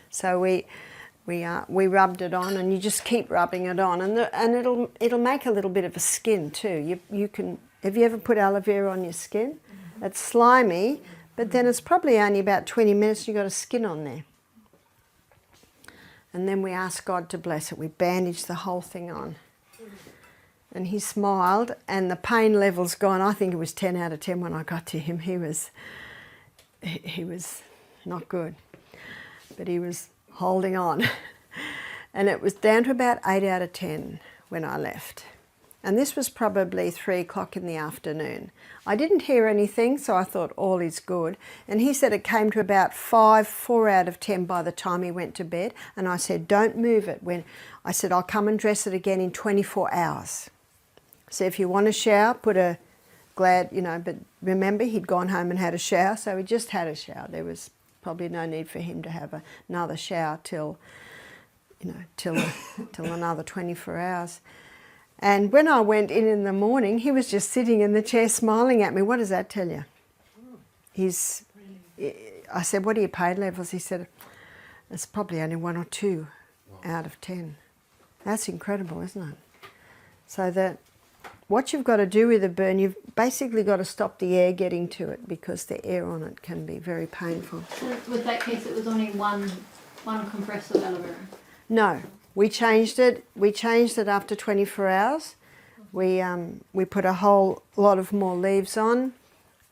So we rubbed it on, and you just keep rubbing it on, and it'll make a little bit of a skin too. You can. Have you ever put aloe vera on your skin? It's slimy, but then it's probably only about 20 minutes. You got a skin on there, and then we asked God to bless it. We bandaged the whole thing on, and he smiled, and the pain level's gone. I think it was 10 out of 10 when I got to him. He was not good, but he was holding on. And it was down to about 8 out of 10 when I left. And this was probably 3 o'clock in the afternoon. I didn't hear anything, so I thought all is good. And he said it came to about 4 out of 10 by the time he went to bed. And I said, don't move it. I said, I'll come and dress it again in 24 hours. So if you want a shower, put a glad, but remember he'd gone home and had a shower, so he just had a shower. There was probably no need for him to have another shower till another 24 hours. And when I went in the morning, he was just sitting in the chair smiling at me. What does that tell you? I said, what are your pain levels? He said, it's probably only 1 or 2 out of 10. That's incredible, isn't it? So that what you've got to do with a burn, you've basically got to stop the air getting to it, because the air on it can be very painful. So with that case, it was only one compress of aloe vera? No, we changed it. We changed it after 24 hours. We put a whole lot of more leaves on,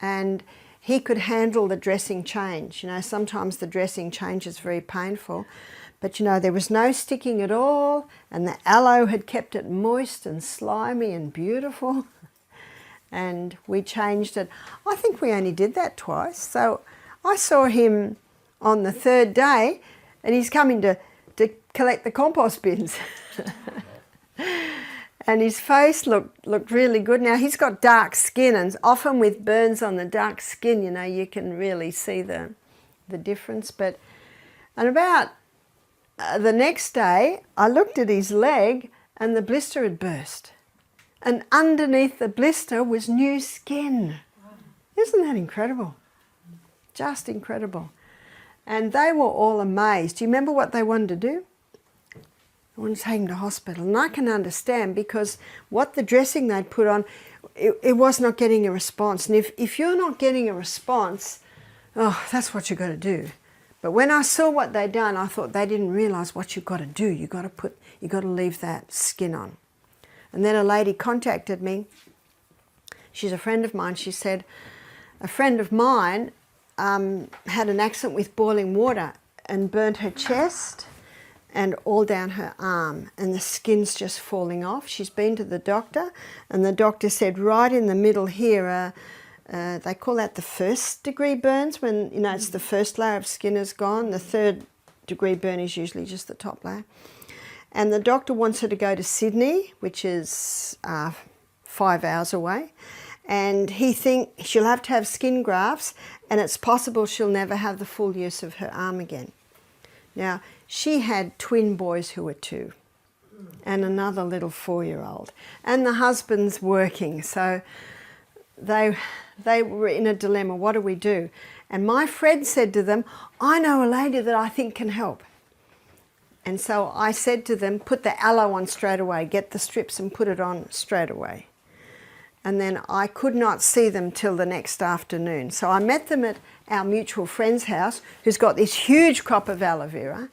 and he could handle the dressing change. You know, sometimes the dressing change is very painful, but you know, there was no sticking at all, and the aloe had kept it moist and slimy and beautiful. And we changed it. I think we only did that twice. So I saw him on the third day, and he's coming to collect the compost bins. And his face looked really good. Now, he's got dark skin, and often with burns on the dark skin, you know, you can really see the difference. And about the next day, I looked at his leg, and the blister had burst. And underneath the blister was new skin. Isn't that incredible? Just incredible. And they were all amazed. Do you remember what they wanted to do? I wanted to take him to hospital. And I can understand, because what the dressing they'd put on, it was not getting a response. And if you're not getting a response, oh, that's what you've got to do. But when I saw what they'd done, I thought they didn't realise what you've got to do. You've got to leave that skin on. And then a lady contacted me. She's a friend of mine. She said, a friend of mine had an accident with boiling water and burnt her chest and all down her arm, and the skin's just falling off. She's been to the doctor, and the doctor said right in the middle here, they call that the first degree burns, when, you know, it's the first layer of skin is gone. The third degree burn is usually just the top layer. And the doctor wants her to go to Sydney, which is 5 hours away, and he thinks she'll have to have skin grafts, and it's possible she'll never have the full use of her arm again. Now, she had twin boys who were 2 and another little 4-year-old, and the husband's working, so they were in a dilemma. What do we do? And my friend said to them, I know a lady that I think can help. And so I said to them, put the aloe on straight away, get the strips and put it on straight away. And then I could not see them till the next afternoon. So I met them at our mutual friend's house, who's got this huge crop of aloe vera.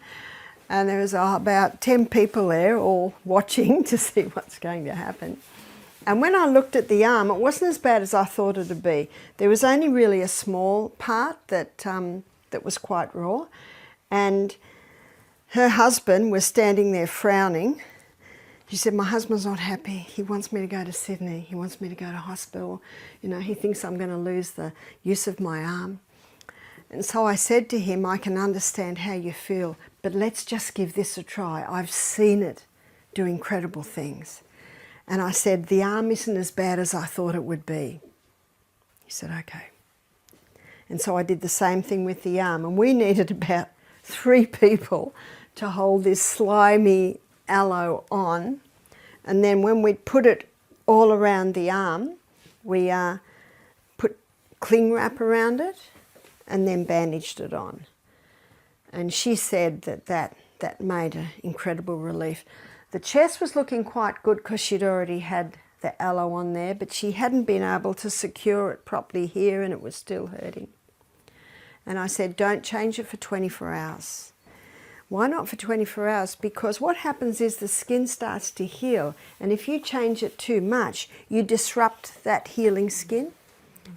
And there was about 10 people there all watching to see what's going to happen. And when I looked at the arm, it wasn't as bad as I thought it would be. There was only really a small part that was quite raw. And her husband was standing there frowning. She said, my husband's not happy. He wants me to go to Sydney. He wants me to go to hospital. You know, he thinks I'm going to lose the use of my arm. And so I said to him, I can understand how you feel, but let's just give this a try. I've seen it do incredible things. And I said, the arm isn't as bad as I thought it would be. He said, okay. And so I did the same thing with the arm. And we needed about 3 people to hold this slimy aloe on. And then when we'd put it all around the arm, we put cling wrap around it and then bandaged it on. And she said that made an incredible relief. The chest was looking quite good because she'd already had the aloe on there, but she hadn't been able to secure it properly here, and it was still hurting. And I said, don't change it for 24 hours. Why not for 24 hours? Because what happens is the skin starts to heal, and if you change it too much, you disrupt that healing skin.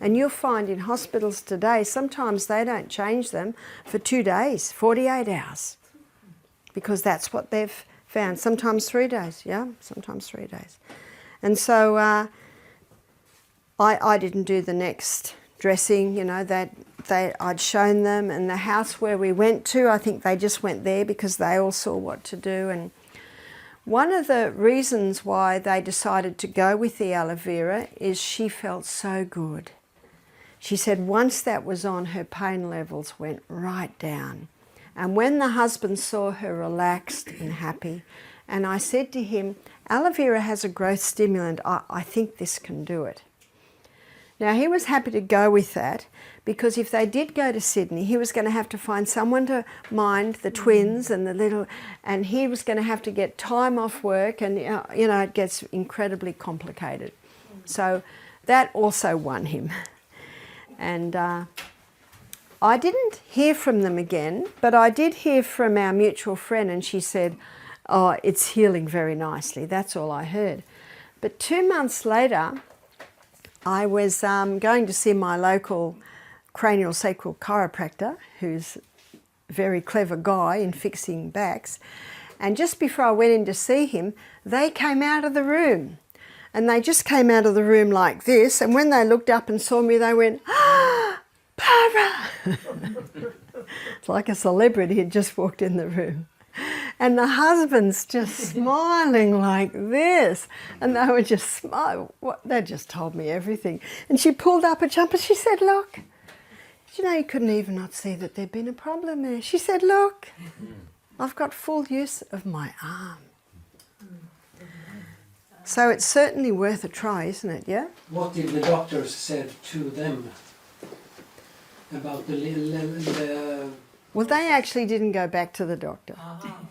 And you'll find in hospitals today, sometimes they don't change them for 2 days, 48 hours, because that's what they've found. Sometimes 3 days, yeah, sometimes 3 days. And so I didn't do the next dressing, you know, I'd shown them, and the house where we went to, I think they just went there because they all saw what to do. And one of the reasons why they decided to go with the aloe vera is she felt so good. She said once that was on, her pain levels went right down. And when the husband saw her relaxed and happy, and I said to him, aloe vera has a growth stimulant, I think this can do it. Now he was happy to go with that, because if they did go to Sydney, he was going to have to find someone to mind the twins and the little, and he was going to have to get time off work, and you know, it gets incredibly complicated. So that also won him. And I didn't hear from them again, but I did hear from our mutual friend, and she said, oh, it's healing very nicely. That's all I heard. But 2 months later, I was going to see my local cranial sacral chiropractor, who's a very clever guy in fixing backs. And just before I went in to see him, they came out of the room. And they just came out of the room like this. And when they looked up and saw me, they went, "Ah, Barbara!" It's like a celebrity had just walked in the room. And the husband's just smiling like this. And they were just smiling. They just told me everything. And she pulled up a jumper. She said, "Look, you know, you couldn't even not see that there'd been a problem there." She said, "Look, I've got full use of my arm." So it's certainly worth a try, isn't it, yeah? What did the doctors said to them about the Well, they actually didn't go back to the doctor.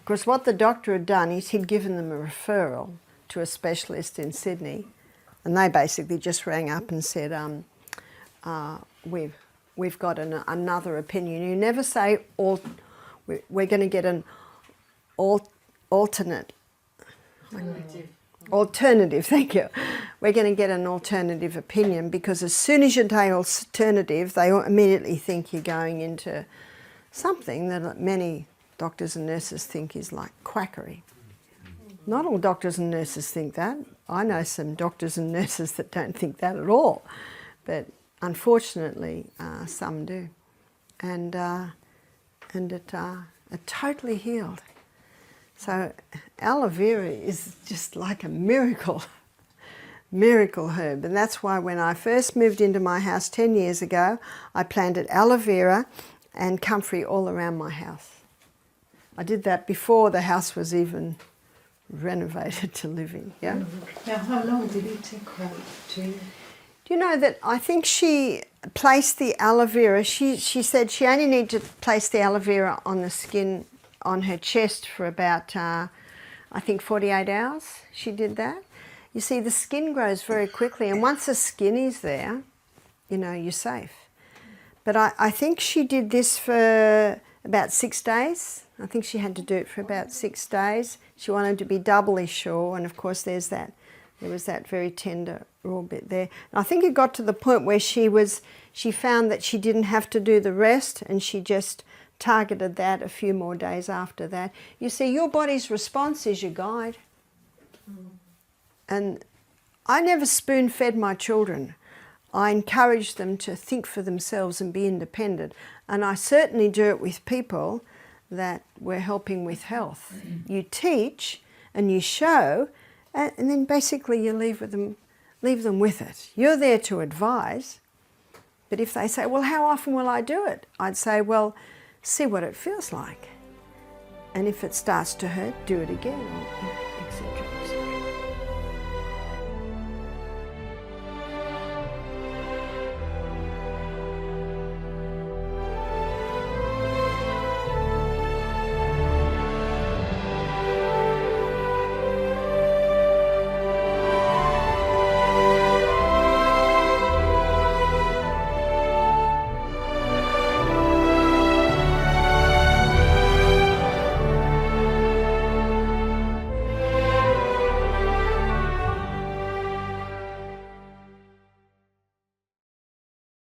Because what the doctor had done is he'd given them a referral to a specialist in Sydney. And they basically just rang up and said, we've got another opinion. You never say, we're going to get an alternative, thank you. We're going to get an alternative opinion, because as soon as you say alternative, they immediately think you're going into something that many doctors and nurses think is like quackery. Not all doctors and nurses think that. I know some doctors and nurses that don't think that at all, but unfortunately some do. And it totally healed. So aloe vera is just like a miracle herb. And that's why when I first moved into my house 10 years ago, I planted aloe vera and comfrey all around my house. I did that before the house was even renovated to live in. Yeah. Now, how long did it take her to? Do you know that I think she placed the aloe vera, she said she only needed to place the aloe vera on the skin on her chest for about, I think 48 hours she did that. You see, the skin grows very quickly, and once the skin is there, you know, you're safe. But I think she did this for about 6 days. I think she had to do it for about 6 days. She wanted to be doubly sure, and of course there was that very tender raw bit there. And I think it got to the point where she found that she didn't have to do the rest, and she just targeted that a few more days after that. You see, your body's response is your guide. And I never spoon-fed my children. I encourage them to think for themselves and be independent. And I certainly do it with people that we're helping with health. You teach and you show, and then basically you leave them with it. You're there to advise. But if they say, "Well, how often will I do it?" I'd say, "Well, see what it feels like. And if it starts to hurt, do it again," etc.